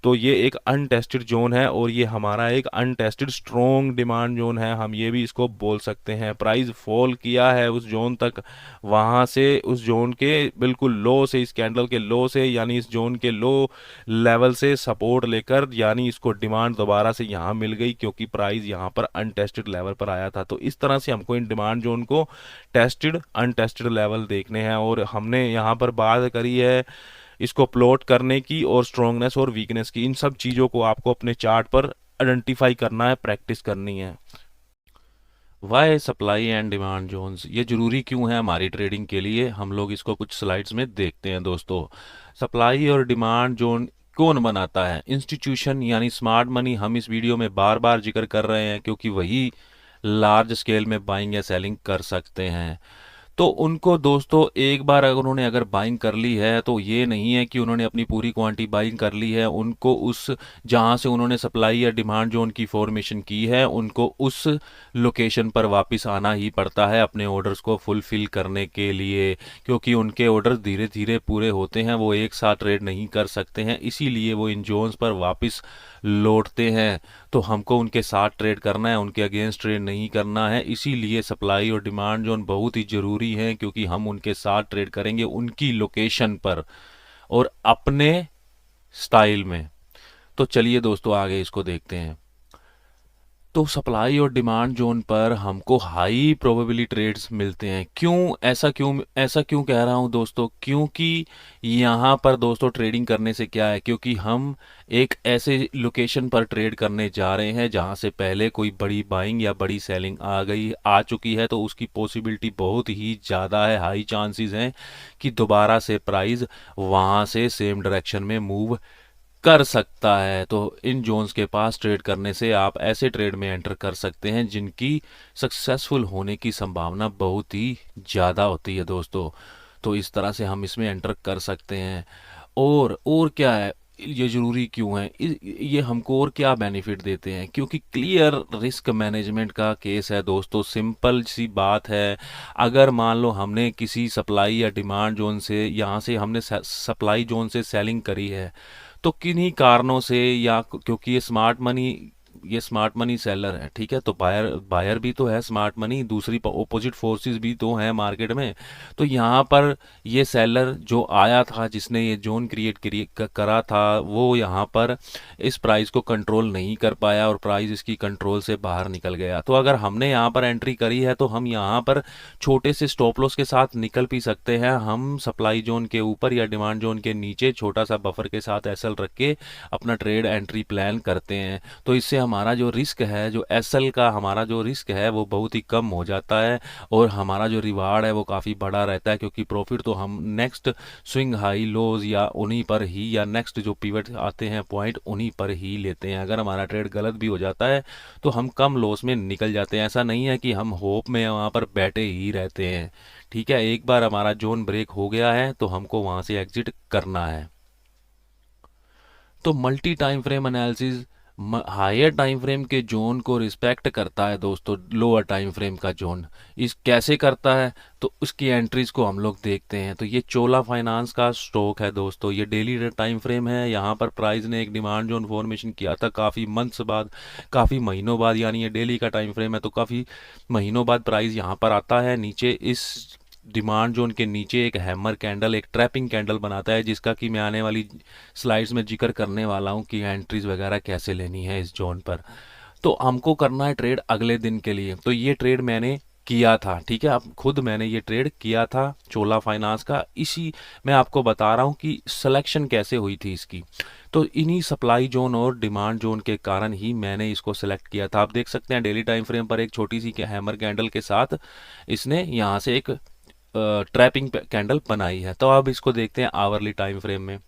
तो ये एक अनटेस्टेड जोन है और ये हमारा एक अनटेस्टेड स्ट्रॉन्ग डिमांड जोन है, हम ये भी इसको बोल सकते हैं। प्राइस फॉल किया है उस जोन तक, वहां से उस जोन के बिल्कुल लो से, इस कैंडल के लो से, यानी इस जोन के लो लेवल से सपोर्ट लेकर, यानी इसको डिमांड दोबारा से यहाँ मिल गई, क्योंकि प्राइस यहाँ पर अनटेस्टेड लेवल पर आया था। तो इस तरह से हमको इन डिमांड जोन को टेस्टेड अनटेस्टेड लेवल देखने हैं, और हमने यहाँ पर बात करी है इसको प्लॉट करने की और स्ट्रॉन्गनेस और वीकनेस की। इन सब चीजों को आपको अपने चार्ट पर आइडेंटिफाई करना है, प्रैक्टिस करनी है। Why supply and demand zones, ये जरूरी क्यों है हमारी ट्रेडिंग के लिए, हम लोग इसको कुछ स्लाइड्स में देखते हैं। दोस्तों, सप्लाई और डिमांड जोन कौन बनाता है, इंस्टीट्यूशन यानी स्मार्ट मनी। हम इस वीडियो में बार बार जिक्र कर रहे हैं क्योंकि वही लार्ज स्केल में बाइंग या सेलिंग कर सकते हैं। तो उनको दोस्तों एक बार अगर उन्होंने बाइंग कर ली है, तो ये नहीं है कि उन्होंने अपनी पूरी क्वांटिटी बाइंग कर ली है, उनको उस जहां से उन्होंने सप्लाई या डिमांड जोन की फॉर्मेशन की है, उनको उस लोकेशन पर वापस आना ही पड़ता है अपने ऑर्डर्स को फुलफिल करने के लिए, क्योंकि उनके ऑर्डर्स धीरे धीरे पूरे होते हैं, वो एक साथ ट्रेड नहीं कर सकते हैं, इसीलिए वो इन जोन्स पर वापस लौटते हैं। तो हमको उनके साथ ट्रेड करना है, उनके अगेंस्ट ट्रेड नहीं करना है, इसीलिए सप्लाई और डिमांड जोन बहुत ही जरूरी है, क्योंकि हम उनके साथ ट्रेड करेंगे उनकी लोकेशन पर और अपने स्टाइल में। तो चलिए दोस्तों आगे इसको देखते हैं। तो सप्लाई और डिमांड जोन पर हमको हाई प्रोबेबिलिटी ट्रेड्स मिलते हैं। क्यों कह रहा हूं दोस्तों, क्योंकि यहाँ पर दोस्तों ट्रेडिंग करने से क्या है, क्योंकि हम एक ऐसे लोकेशन पर ट्रेड करने जा रहे हैं जहाँ से पहले कोई बड़ी बाइंग या बड़ी सेलिंग आ चुकी है, तो उसकी पॉसिबिलिटी बहुत ही ज़्यादा है, हाई चांसेस हैं कि दोबारा से प्राइस वहाँ से सेम डायरेक्शन में मूव कर सकता है। तो इन जोन्स के पास ट्रेड करने से आप ऐसे ट्रेड में एंटर कर सकते हैं जिनकी सक्सेसफुल होने की संभावना बहुत ही ज़्यादा होती है दोस्तों। तो इस तरह से हम इसमें एंटर कर सकते हैं। और क्या है, ये ज़रूरी क्यों है, ये हमको और क्या बेनिफिट देते हैं, क्योंकि क्लियर रिस्क मैनेजमेंट का केस है दोस्तों। सिंपल सी बात है, अगर मान लो हमने किसी सप्लाई या डिमांड जोन से, यहाँ से हमने सप्लाई जोन से सेलिंग करी है, तो किन्हीं कारणों से, या क्योंकि ये स्मार्ट मनी सेलर है, ठीक है, तो बायर बायर भी तो है स्मार्ट मनी, दूसरी ओपोजिट फोर्सेस भी तो हैं मार्केट में। तो यहाँ पर ये सेलर जो आया था, जिसने ये जोन करा था, वो यहाँ पर इस प्राइस को कंट्रोल नहीं कर पाया और प्राइस इसकी कंट्रोल से बाहर निकल गया। तो अगर हमने यहाँ पर एंट्री करी है तो हम यहाँ पर छोटे से स्टॉप लॉस के साथ निकल भी सकते हैं। हम सप्लाई जोन के ऊपर या डिमांड जोन के नीचे छोटा सा बफर के साथ एसएल रख के अपना ट्रेड एंट्री प्लान करते हैं। तो इससे हमारा जो रिस्क है, जो एसएल का हमारा जो रिस्क है, वो बहुत ही कम हो जाता है और हमारा जो रिवार्ड है वो काफ़ी बड़ा रहता है, क्योंकि प्रॉफिट तो हम नेक्स्ट स्विंग हाई लोज या उन्हीं पर ही, या नेक्स्ट जो पिवट आते हैं पॉइंट, उन्हीं पर ही लेते हैं। अगर हमारा ट्रेड गलत भी हो जाता है तो हम कम लॉस में निकल जाते हैं। ऐसा नहीं है कि हम होप में वहाँ पर बैठे ही रहते हैं, ठीक है। एक बार हमारा जोन ब्रेक हो गया है तो हमको वहाँ से एग्जिट करना है। तो multi time frame analysis higher time frame के जोन को रिस्पेक्ट करता है दोस्तों, लोअर टाइम फ्रेम का जोन। इस कैसे करता है, तो उसकी एंट्रीज को हम लोग देखते हैं। तो ये चोला फाइनेंस का स्टॉक है दोस्तों, ये डेली टाइम फ्रेम है। यहाँ पर प्राइस ने एक डिमांड जोन फॉर्मेशन किया था काफ़ी मंथ्स बाद, काफ़ी महीनों बाद, यानी ये डेली का टाइम फ्रेम है तो काफ़ी महीनों बाद प्राइस यहाँ पर आता है नीचे। इस डिमांड जोन के नीचे एक हैमर कैंडल, एक ट्रैपिंग कैंडल बनाता है, जिसका कि मैं आने वाली स्लाइड्स में जिक्र करने वाला हूँ कि एंट्रीज वगैरह कैसे लेनी है इस जोन पर। तो हमको करना है ट्रेड अगले दिन के लिए। तो ये ट्रेड मैंने किया था, ठीक है, अब खुद मैंने ये ट्रेड किया था चोला फाइनेंस का। इसी मैं आपको बता रहा हूँ कि सिलेक्शन कैसे हुई थी इसकी। तो इन्हीं सप्लाई जोन और डिमांड जोन के कारण ही मैंने इसको सेलेक्ट किया था। आप देख सकते हैं डेली टाइम फ्रेम पर एक छोटी सी हैमर कैंडल के साथ इसने यहाँ से एक ट्रैपिंग कैंडल बनाई है। तो अब इसको देखते हैं आवरली टाइम फ्रेम में।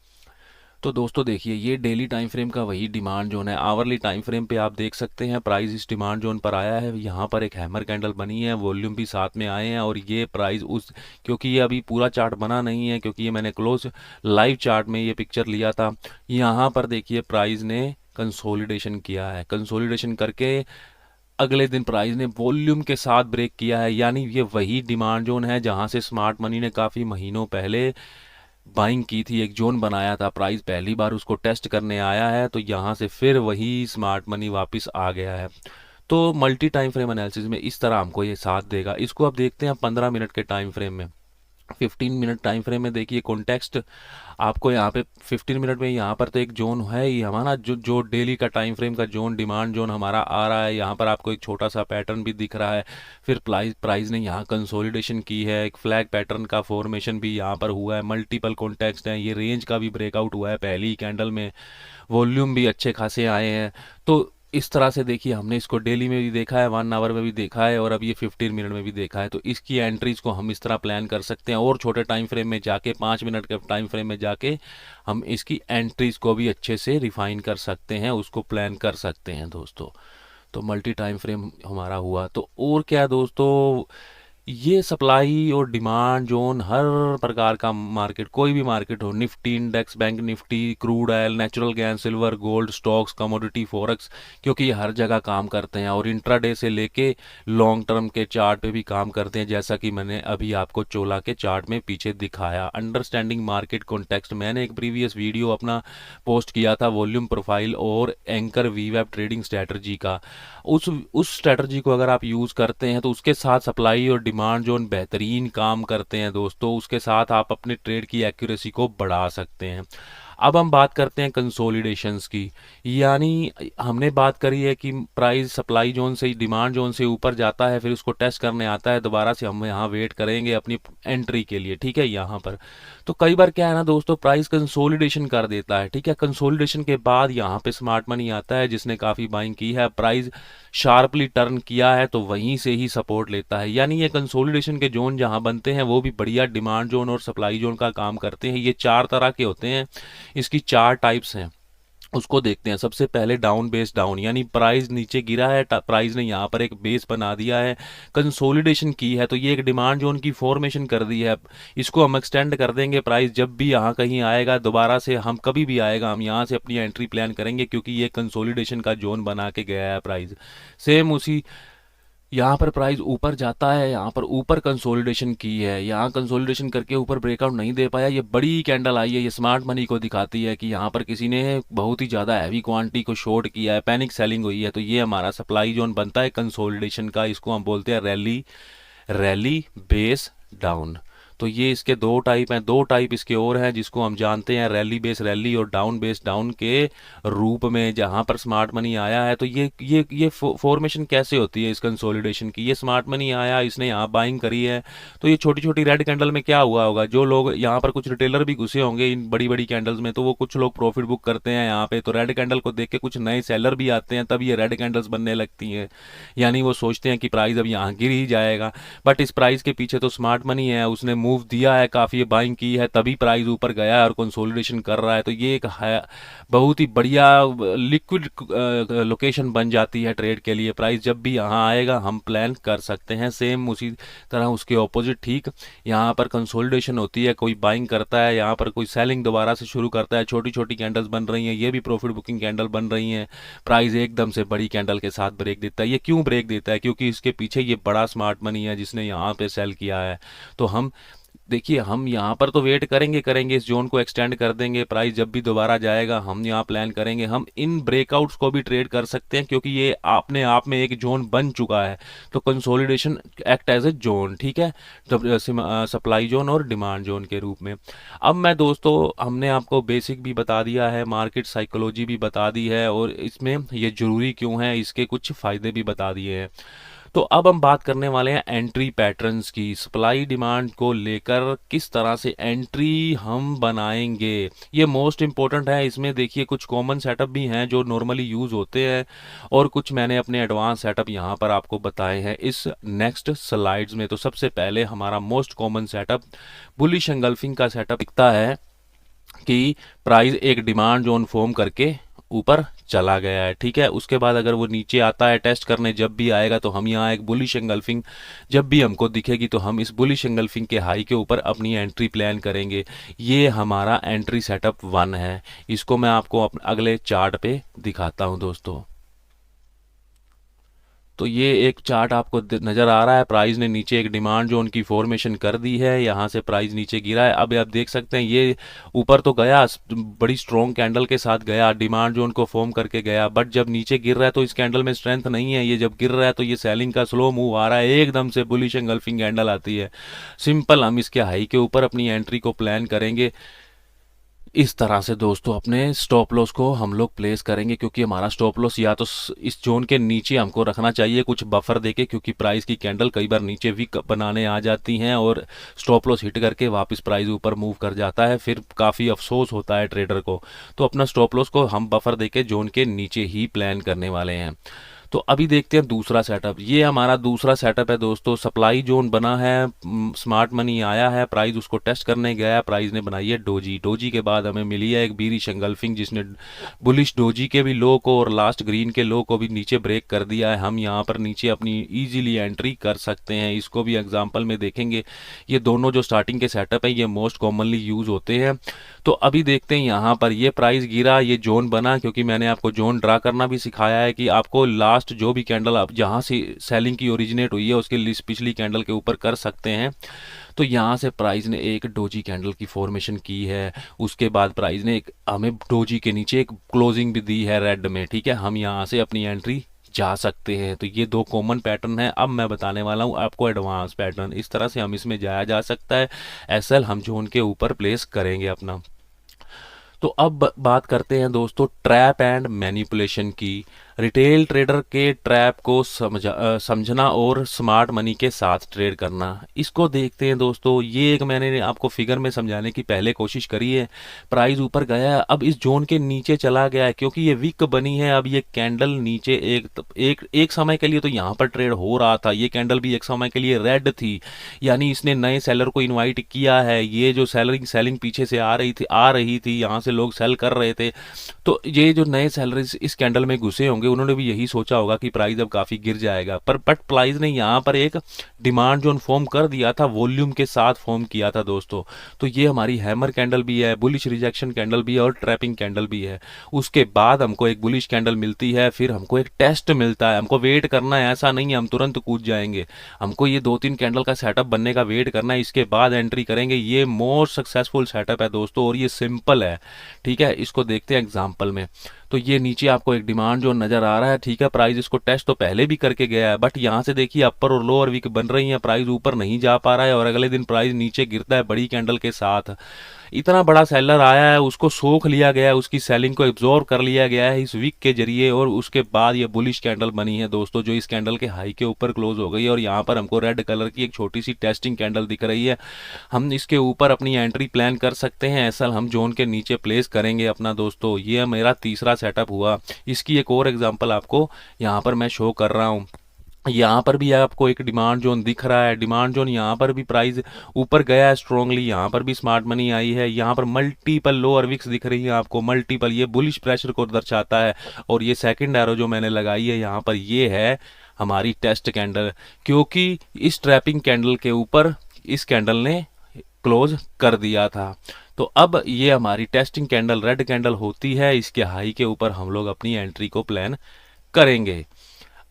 तो दोस्तों देखिए, ये डेली टाइम फ्रेम का वही डिमांड जोन है। आवरली टाइम फ्रेम पे आप देख सकते हैं प्राइस इस डिमांड जोन पर आया है, यहाँ पर एक हैमर कैंडल बनी है, वॉल्यूम भी साथ में आए हैं, और ये प्राइस उस, क्योंकि ये अभी पूरा चार्ट बना नहीं है, क्योंकि ये मैंने क्लोज लाइव चार्ट में ये पिक्चर लिया था। यहाँ पर देखिए प्राइस ने कंसोलिडेशन किया है, कंसोलिडेशन करके अगले दिन प्राइस ने वॉल्यूम के साथ ब्रेक किया है। यानी ये वही डिमांड जोन है जहां से स्मार्ट मनी ने काफ़ी महीनों पहले बाइंग की थी, एक जोन बनाया था, प्राइस पहली बार उसको टेस्ट करने आया है, तो यहाँ से फिर वही स्मार्ट मनी वापस आ गया है। तो मल्टी टाइम फ्रेम एनालिसिस में इस तरह हमको ये साथ देगा। इसको अब देखते हैं 15 मिनट के टाइम फ्रेम में। 15 मिनट टाइम फ्रेम में देखिए कॉन्टेक्स्ट आपको यहाँ पे 15 मिनट में, यहाँ पर तो एक जोन है ही हमारा, जो जो डेली का टाइम फ्रेम का जोन, डिमांड जोन हमारा आ रहा है। यहाँ पर आपको एक छोटा सा पैटर्न भी दिख रहा है। फिर प्राइस ने यहाँ कंसोलिडेशन की है, एक फ्लैग पैटर्न का फॉर्मेशन भी यहाँ पर हुआ है, मल्टीपल कॉन्टेक्स्ट हैं, ये रेंज का भी ब्रेकआउट हुआ है पहली कैंडल में, वॉल्यूम भी अच्छे खासे आए हैं। तो इस तरह से देखिए, हमने इसको डेली में भी देखा है, 1 आवर में भी देखा है, और अब ये 15 मिनट में भी देखा है। तो इसकी एंट्रीज को हम इस तरह प्लान कर सकते हैं, और छोटे टाइम फ्रेम में जाके 5 मिनट के टाइम फ्रेम में जाके हम इसकी एंट्रीज को भी अच्छे से रिफाइन कर सकते हैं, उसको प्लान कर सकते हैं दोस्तों। तो मल्टी टाइम फ्रेम हमारा हुआ। तो और क्या दोस्तों, ये सप्लाई और डिमांड जोन हर प्रकार का मार्केट, कोई भी मार्केट हो, Nifty index, bank Nifty, crude oil, natural gas, silver, gold, stocks, commodity, forex, क्योंकि ये हर जगह काम करते हैं, और इंट्राडे से लेके लॉन्ग टर्म के चार्ट पे भी काम करते हैं, जैसा कि मैंने अभी आपको चोला के चार्ट में पीछे दिखाया। अंडरस्टैंडिंग मार्केट कॉन्टेक्स्ट, मैंने एक प्रीवियस वीडियो अपना पोस्ट किया था वॉल्यूम प्रोफाइल और एंकर वीवेब ट्रेडिंग स्ट्रैटेजी का। उस स्ट्रैटेजी को अगर आप यूज़ करते हैं तो उसके साथ सप्लाई और डिमांड जोन बेहतरीन काम करते हैं दोस्तों। उसके साथ आप अपने ट्रेड की एक्यूरेसी को बढ़ा सकते हैं। अब हम बात करते हैं कंसोलिडेशंस की। यानी हमने बात करी है कि प्राइस सप्लाई जोन से डिमांड जोन से ऊपर जाता है, फिर उसको टेस्ट करने आता है दोबारा से, हम यहाँ वेट करेंगे अपनी एंट्री के लिए, ठीक है। यहाँ पर तो कई बार क्या है ना दोस्तों, प्राइस कंसोलिडेशन कर देता है, ठीक है। कंसोलिडेशन के बाद यहाँ पे स्मार्ट मनी आता है, जिसने काफ़ी बाइंग की है, प्राइस शार्पली टर्न किया है तो वहीं से ही सपोर्ट लेता है। यानी ये कंसोलिडेशन के जोन जहाँ बनते हैं वो भी बढ़िया डिमांड जोन और सप्लाई जोन का काम करते हैं। ये चार तरह के होते हैं, इसकी चार टाइप्स हैं, उसको देखते हैं। सबसे पहले डाउन बेस डाउन, यानी प्राइस नीचे गिरा है, प्राइस ने यहाँ पर एक बेस बना दिया है, कंसोलिडेशन की है, तो ये एक डिमांड जोन की फॉर्मेशन कर दी है। इसको हम एक्सटेंड कर देंगे, प्राइस जब भी यहाँ कहीं आएगा दोबारा से, हम कभी भी आएगा हम यहाँ से अपनी एंट्री प्लान करेंगे, क्योंकि ये कंसोलिडेशन का जोन बना के गया है प्राइस। सेम उसी यहाँ पर प्राइस ऊपर जाता है, यहाँ पर ऊपर कंसोलिडेशन की है, यहाँ कंसोलिडेशन करके ऊपर ब्रेकआउट नहीं दे पाया, ये बड़ी कैंडल आई है, ये स्मार्ट मनी को दिखाती है कि यहाँ पर किसी ने बहुत ही ज़्यादा हैवी क्वांटिटी को शॉर्ट किया है, पैनिक सेलिंग हुई है। तो ये हमारा सप्लाई जोन बनता है कंसोलिडेशन का, इसको हम बोलते हैं रैली, रैली बेस डाउन। तो ये इसके दो टाइप हैं, दो टाइप इसके और हैं जिसको हम जानते हैं रैली बेस रैली और डाउन बेस डाउन के रूप में। जहां पर स्मार्ट मनी आया है, तो ये फॉर्मेशन कैसे होती है इस कंसोलिडेशन की। ये स्मार्ट मनी आया, इसने यहाँ बाइंग करी है, तो ये छोटी छोटी रेड कैंडल में क्या हुआ होगा, जो लोग यहाँ पर कुछ रिटेलर भी घुसे होंगे इन बड़ी बड़ी कैंडल्स में, तो वो कुछ लोग प्रॉफिट बुक करते हैं यहाँ पे, तो रेड कैंडल को देख के कुछ नए सेलर भी आते हैं, तब ये रेड कैंडल्स बनने लगती हैं। यानी वो सोचते हैं कि प्राइस अब यहाँ गिर ही जाएगा, बट इस प्राइस के पीछे तो स्मार्ट मनी है, उसने मूव दिया है, काफ़ी बाइंग की है, तभी प्राइस ऊपर गया है और कंसोलिडेशन कर रहा है। तो ये एक है बहुत ही बढ़िया लिक्विड लोकेशन बन जाती है ट्रेड के लिए। प्राइस जब भी यहाँ आएगा हम प्लान कर सकते हैं। सेम उसी तरह उसके ऑपोजिट, ठीक, यहाँ पर कंसोलिडेशन होती है, कोई बाइंग करता है, यहाँ पर कोई सेलिंग दोबारा से शुरू करता है, छोटी छोटी कैंडल्स बन रही हैं, ये भी प्रॉफिट बुकिंग कैंडल बन रही हैं, प्राइस एकदम से बड़ी कैंडल के साथ ब्रेक देता है। ये क्यों ब्रेक देता है, क्योंकि इसके पीछे ये बड़ा स्मार्ट मनी है जिसने यहाँ पे सेल किया है। तो हम देखिए, हम यहाँ पर तो वेट करेंगे इस जोन को एक्सटेंड कर देंगे, प्राइस जब भी दोबारा जाएगा हम यहाँ प्लान करेंगे। हम इन ब्रेकआउट्स को भी ट्रेड कर सकते हैं, क्योंकि ये अपने आप में एक जोन बन चुका है। तो consolidation act as a zone, ठीक है, सप्लाई जोन और डिमांड जोन के रूप में। अब मैं दोस्तों, हमने आपको बेसिक भी बता दिया है, मार्केट साइकोलॉजी भी बता दी है, और इसमें ये जरूरी क्यों है, इसके कुछ फायदे भी बता दिए हैं। तो अब हम बात करने वाले हैं एंट्री पैटर्न्स की। सप्लाई डिमांड को लेकर किस तरह से एंट्री हम बनाएंगे, ये मोस्ट इंपॉर्टेंट है। इसमें देखिए कुछ कॉमन सेटअप भी हैं जो नॉर्मली यूज़ होते हैं, और कुछ मैंने अपने एडवांस सेटअप यहाँ पर आपको बताए हैं इस नेक्स्ट स्लाइड्स में। तो सबसे पहले हमारा most common setup bullish engulfing का सेटअप दिखता है कि प्राइस एक डिमांड जोन फॉर्म करके ऊपर चला गया है, ठीक है। उसके बाद अगर वो नीचे आता है टेस्ट करने, जब भी आएगा तो हम यहाँ एक बुलिश एंगल्फिंग जब भी हमको दिखेगी तो हम इस बुलिश एंगल्फिंग के हाई के ऊपर अपनी एंट्री प्लान करेंगे। ये हमारा एंट्री सेटअप 1 है। इसको मैं आपको अगले चार्ट पे दिखाता हूँ दोस्तों। तो ये एक चार्ट आपको नज़र आ रहा है, प्राइस ने नीचे एक डिमांड जोन की फॉर्मेशन कर दी है, यहाँ से प्राइस नीचे गिरा है। अब आप देख सकते हैं ये ऊपर तो गया, बड़ी स्ट्रॉन्ग कैंडल के साथ गया, डिमांड जोन को फॉर्म करके गया, बट जब नीचे गिर रहा है तो इस कैंडल में स्ट्रेंथ नहीं है। ये जब गिर रहा है तो ये सेलिंग का स्लो मूव आ रहा है, एकदम से बुलिश एंगल्फिंग कैंडल आती है। सिंपल हम इसके हाई के ऊपर अपनी एंट्री को प्लान करेंगे। इस तरह से दोस्तों अपने स्टॉप लॉस को हम लोग प्लेस करेंगे, क्योंकि हमारा स्टॉप लॉस या तो इस जोन के नीचे हमको रखना चाहिए कुछ बफर देके, क्योंकि प्राइस की कैंडल कई बार नीचे वीक बनाने आ जाती हैं और स्टॉप लॉस हिट करके वापस प्राइस ऊपर मूव कर जाता है, फिर काफ़ी अफसोस होता है ट्रेडर को। तो अपना स्टॉप लॉस को हम बफर देके जोन के नीचे ही प्लान करने वाले हैं। तो अभी देखते हैं दूसरा सेटअप। ये हमारा दूसरा सेटअप है दोस्तों, सप्लाई जोन बना है, स्मार्ट मनी आया है, प्राइस उसको टेस्ट करने गया है, प्राइस ने बनाई है डोजी। डोजी के बाद हमें मिली है एक बीरिश एंगल्फिंग, जिसने बुलिश डोजी के भी लो को और लास्ट ग्रीन के लो को भी नीचे ब्रेक कर दिया है। हम यहाँ पर नीचे अपनी ईजिली एंट्री कर सकते हैं, इसको भी एग्जाम्पल में देखेंगे। ये दोनों जो स्टार्टिंग के सेटअप है ये मोस्ट कॉमनली यूज होते हैं। तो अभी देखते हैं यहाँ पर ये प्राइस गिरा, ये जोन बना, क्योंकि मैंने आपको जोन ड्रा करना भी सिखाया है कि आपको लास्ट जो भी कैंडल आप जहां से सेलिंग की ओरिजिनेट हुई है उसके लिस्ट पिछली कैंडल के ऊपर कर सकते हैं। तो यहाँ से प्राइस ने एक डोजी कैंडल की फॉर्मेशन की है, उसके बाद प्राइस ने एक हमें डोजी के नीचे एक क्लोजिंग भी दी है रेड में, ठीक है। हम यहाँ से अपनी एंट्री जा सकते हैं। तो ये दो कॉमन पैटर्न है। अब मैं बताने वाला हूँ आपको एडवांस पैटर्न, इस तरह से हम इसमें जाया जा सकता है। एसएल हम जोन के ऊपर प्लेस करेंगे अपना। तो अब बात करते हैं दोस्तों ट्रैप एंड मैनिपुलेशन की। रिटेल ट्रेडर के ट्रैप को समझना और स्मार्ट मनी के साथ ट्रेड करना, इसको देखते हैं दोस्तों। ये एक मैंने आपको फिगर में समझाने की पहले कोशिश करी है। प्राइस ऊपर गया है, अब इस जोन के नीचे चला गया है क्योंकि ये वीक बनी है। अब ये कैंडल नीचे एक समय के लिए तो यहाँ पर ट्रेड हो रहा था, ये कैंडल भी एक समय के लिए रेड थी, यानी इसने नए सेलर को इन्वाइट किया है। ये जो सेलिंग पीछे से आ रही थी, यहाँ से लोग सेल कर रहे थे, तो ये जो नए सेलर इस कैंडल में घुसे होंगे, उन्होंने भी यही सोचा होगा कि प्राइस अब काफ़ी गिर जाएगा। बट प्राइस ने यहाँ पर एक डिमांड जोन फॉर्म कर दिया था, वॉल्यूम के साथ फॉर्म किया था दोस्तों। तो ये हमारी हैमर कैंडल भी है, बुलिश रिजेक्शन कैंडल भी है और ट्रैपिंग कैंडल भी है। उसके बाद हमको एक बुलिश कैंडल मिलती है, फिर हमको एक टेस्ट मिलता है। हमको वेट करना है, ऐसा नहीं है हम तुरंत कूद जाएंगे। हमको ये 2-3 कैंडल का सेटअप बनने का वेट करना है, इसके बाद एंट्री करेंगे। ये मोस्ट सक्सेसफुल सेटअप है दोस्तों और ये सिंपल है, ठीक है। इसको देखते हैं एग्जाम्पल में। तो ये नीचे आपको एक डिमांड जो नजर आ रहा है, ठीक है। प्राइस इसको टेस्ट तो पहले भी करके गया है, बट यहाँ से देखिए अपर और लोअर वीक बन रही है, प्राइस ऊपर नहीं जा पा रहा है और अगले दिन प्राइस नीचे गिरता है बड़ी कैंडल के साथ। इतना बड़ा सेलर आया है, उसको सोख लिया गया है, उसकी सेलिंग को एब्जॉर्ब कर लिया गया है इस वीक के जरिए, और उसके बाद ये बुलिश कैंडल बनी है दोस्तों, जो इस कैंडल के हाई के ऊपर क्लोज हो गई है। और यहाँ पर हमको रेड कलर की एक छोटी सी टेस्टिंग कैंडल दिख रही है। हम इसके ऊपर अपनी एंट्री प्लान कर सकते हैं, ऐसा हम जोन के नीचे प्लेस करेंगे अपना दोस्तों। ये मेरा तीसरा सेटअप हुआ। इसकी एक और एग्जांपल आपको यहाँ पर मैं शो कर रहा हूँ। यहाँ पर भी आपको एक डिमांड जोन दिख रहा है, डिमांड जोन यहाँ पर भी प्राइस ऊपर गया है स्ट्रांगली, यहाँ पर भी स्मार्ट मनी आई है। यहाँ पर मल्टीपल लोअर विक्स दिख रही है आपको, मल्टीपल, ये बुलिश प्रेशर को दर्शाता है। और ये सेकंड एरो जो मैंने लगाई है यहाँ पर, ये है हमारी टेस्ट कैंडल, क्योंकि इस ट्रैपिंग कैंडल के ऊपर इस कैंडल ने क्लोज कर दिया था। तो अब ये हमारी टेस्टिंग कैंडल रेड कैंडल होती है, इसके हाई के ऊपर हम लोग अपनी एंट्री को प्लान करेंगे।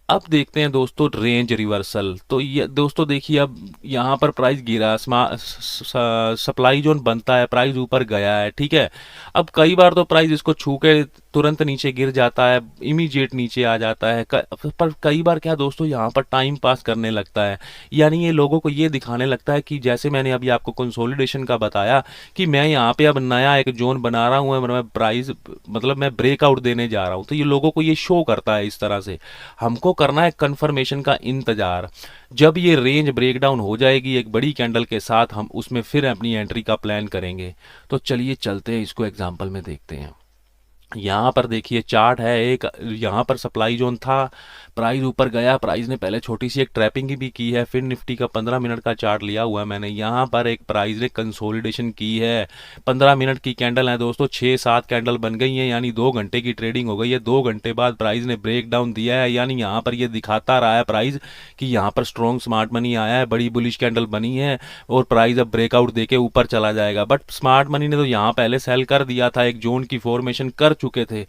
अब देखते हैं दोस्तों रेंज रिवर्सल। तो ये दोस्तों देखिए, अब यहाँ पर प्राइस गिरा, सप्लाई जोन बनता है, प्राइस ऊपर गया है, ठीक है। अब कई बार तो प्राइस इसको छू के तुरंत नीचे गिर जाता है, इमीडिएट नीचे आ जाता है। पर कई बार क्या दोस्तों, यहाँ पर टाइम पास करने लगता है, यानी ये लोगों को ये दिखाने लगता है कि जैसे मैंने अभी आपको कंसोलिडेशन का बताया कि मैं यहाँ पे अब नया एक जोन बना रहा हूँ, मैं प्राइस मतलब मैं ब्रेकआउट देने जा रहा हूँ। तो ये लोगों को ये शो करता है इस तरह से। हमको करना है कंफर्मेशन का इंतजार। जब ये रेंज ब्रेकडाउन हो जाएगी एक बड़ी कैंडल के साथ, हम उसमें फिर अपनी एंट्री का प्लान करेंगे। तो चलिए चलते हैं, इसको एग्जांपल में देखते हैं। यहाँ पर देखिए चार्ट है एक, यहाँ पर सप्लाई जोन था, प्राइस ऊपर गया, प्राइस ने पहले छोटी सी एक ट्रैपिंग भी की है। फिर निफ्टी का 15 मिनट का चार्ट लिया हुआ है मैंने, यहाँ पर एक प्राइस ने कंसोलिडेशन की है। 15 मिनट की कैंडल है दोस्तों, 6-7 कैंडल बन गई हैं, यानी 2 घंटे की ट्रेडिंग हो गई है। 2 घंटे बाद प्राइस ने ब्रेक डाउन दिया है, यानी यहाँ पर ये दिखाता रहा है प्राइस कि यहाँ पर स्ट्रॉन्ग स्मार्ट मनी आया है, बड़ी बुलिश कैंडल बनी है और प्राइस अब ब्रेकआउट देके ऊपर चला जाएगा। बट स्मार्ट मनी ने तो यहाँ पहले सेल कर दिया था, एक जोन की फॉर्मेशन कर चुके थे।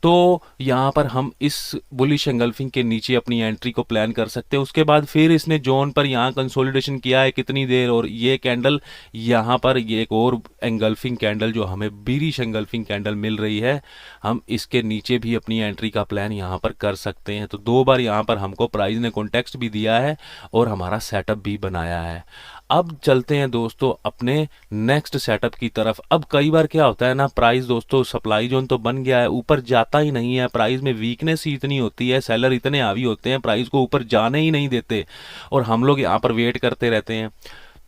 तो यहाँ पर हम इस बुलिश एंगल्फिंग के नीचे अपनी एंट्री को प्लान कर सकते हैं। उसके बाद फिर इसने जोन पर यहाँ कंसोलिडेशन किया है कितनी देर, और ये कैंडल यहाँ पर ये एक और एंगल्फिंग कैंडल जो हमें बीरिश एंगल्फिंग कैंडल मिल रही है, हम इसके नीचे भी अपनी एंट्री का प्लान यहाँ पर कर सकते हैं। तो 2 बार यहाँ पर हमको प्राइस ने कॉन्टेक्स्ट भी दिया है और हमारा सेटअप भी बनाया है। अब चलते हैं दोस्तों अपने नेक्स्ट सेटअप की तरफ। अब कई बार क्या होता है ना, प्राइस दोस्तों सप्लाई जोन तो बन गया है, ऊपर जाता ही नहीं है, प्राइस में वीकनेस ही इतनी होती है, सेलर इतने हावी होते हैं, प्राइस को ऊपर जाने ही नहीं देते और हम लोग यहाँ पर वेट करते रहते हैं।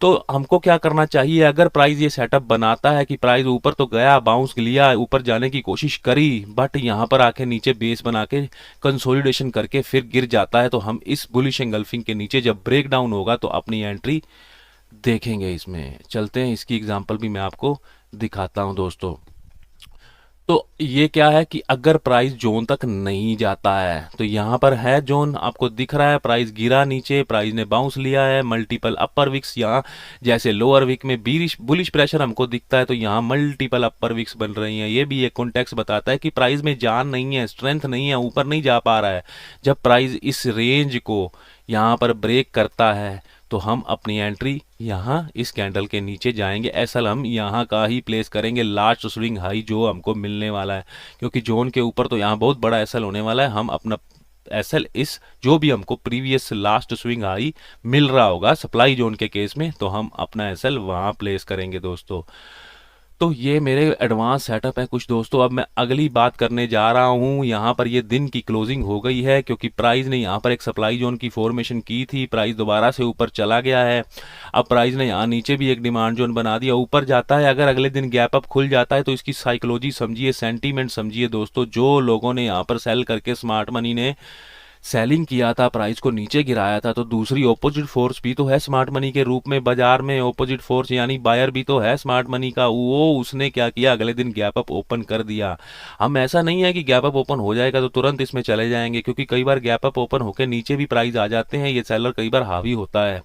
तो हमको क्या करना चाहिए, अगर प्राइस ये सेटअप बनाता है कि प्राइस ऊपर तो गया, बाउंस लिया, ऊपर जाने की कोशिश करी, बट यहाँ पर आके नीचे बेस बना के कंसोलिडेशन करके फिर गिर जाता है, तो हम इस बुलिश एंगल्फिंग के नीचे जब ब्रेक डाउन होगा तो अपनी एंट्री देखेंगे। इसमें चलते हैं, इसकी एग्जांपल भी मैं आपको दिखाता हूं दोस्तों। तो ये क्या है कि अगर प्राइस जोन तक नहीं जाता है, तो यहाँ पर है जोन आपको दिख रहा है, प्राइस गिरा नीचे, प्राइस ने बाउंस लिया है, मल्टीपल अपर विक्स, यहाँ जैसे लोअर विक में बुलिश प्रेशर हमको दिखता है, तो यहाँ मल्टीपल अपर विक्स बन रही हैं। ये भी एक कॉन्टेक्स्ट बताता है कि प्राइस में जान नहीं है, स्ट्रेंथ नहीं है, ऊपर नहीं जा पा रहा है। जब प्राइस इस रेंज को यहाँ पर ब्रेक करता है तो हम अपनी एंट्री यहाँ इस कैंडल के नीचे जाएंगे। एसएल हम यहाँ का ही प्लेस करेंगे, लास्ट स्विंग हाई जो हमको मिलने वाला है, क्योंकि जोन के ऊपर तो यहाँ बहुत बड़ा एसएल होने वाला है। हम अपना एसएल इस जो भी हमको प्रीवियस लास्ट स्विंग हाई मिल रहा होगा सप्लाई जोन के केस में, तो हम अपना एसएल वहाँ प्लेस करेंगे दोस्तों। तो ये मेरे एडवांस सेटअप है कुछ दोस्तों। अब मैं अगली बात करने जा रहा हूँ। यहाँ पर ये दिन की क्लोजिंग हो गई है क्योंकि प्राइस ने यहाँ पर एक सप्लाई जोन की फॉर्मेशन की थी, प्राइस दोबारा से ऊपर चला गया है। अब प्राइस ने यहाँ नीचे भी एक डिमांड जोन बना दिया, ऊपर जाता है। अगर अगले दिन गैप अप खुल जाता है तो इसकी साइकोलॉजी समझिए, सेंटीमेंट समझिए दोस्तों। जो लोगों ने यहाँ पर सेल करके स्मार्ट मनी ने सेलिंग किया था, प्राइस को नीचे गिराया था, तो दूसरी ऑपोजिट फोर्स भी तो है स्मार्ट मनी के रूप में बाजार में। ऑपोजिट फोर्स यानी बायर भी तो है स्मार्ट मनी का। वो उसने क्या किया, अगले दिन गैप अप ओपन कर दिया। हम ऐसा नहीं है कि गैप अप ओपन हो जाएगा तो तुरंत इसमें चले जाएंगे, क्योंकि कई बार गैप अप ओपन होकर नीचे भी प्राइस आ जाते हैं। ये सेलर कई बार हावी होता है।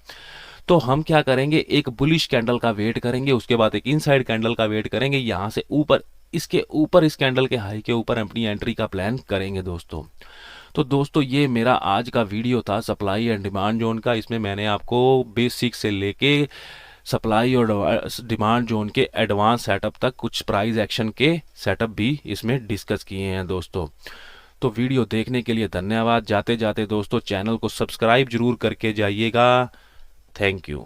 तो हम क्या करेंगे, एक बुलिश कैंडल का वेट करेंगे, उसके बाद एक इनसाइड कैंडल का वेट करेंगे, यहाँ से ऊपर इसके ऊपर इस कैंडल के हाई के ऊपर अपनी एंट्री का प्लान करेंगे दोस्तों। तो दोस्तों ये मेरा आज का वीडियो था सप्लाई एंड डिमांड जोन का। इसमें मैंने आपको बेसिक से लेके सप्लाई और डिमांड जोन के एडवांस सेटअप तक कुछ प्राइस एक्शन के सेटअप भी इसमें डिस्कस किए हैं दोस्तों। तो वीडियो देखने के लिए धन्यवाद। जाते जाते दोस्तों चैनल को सब्सक्राइब जरूर करके जाइएगा। Thank you.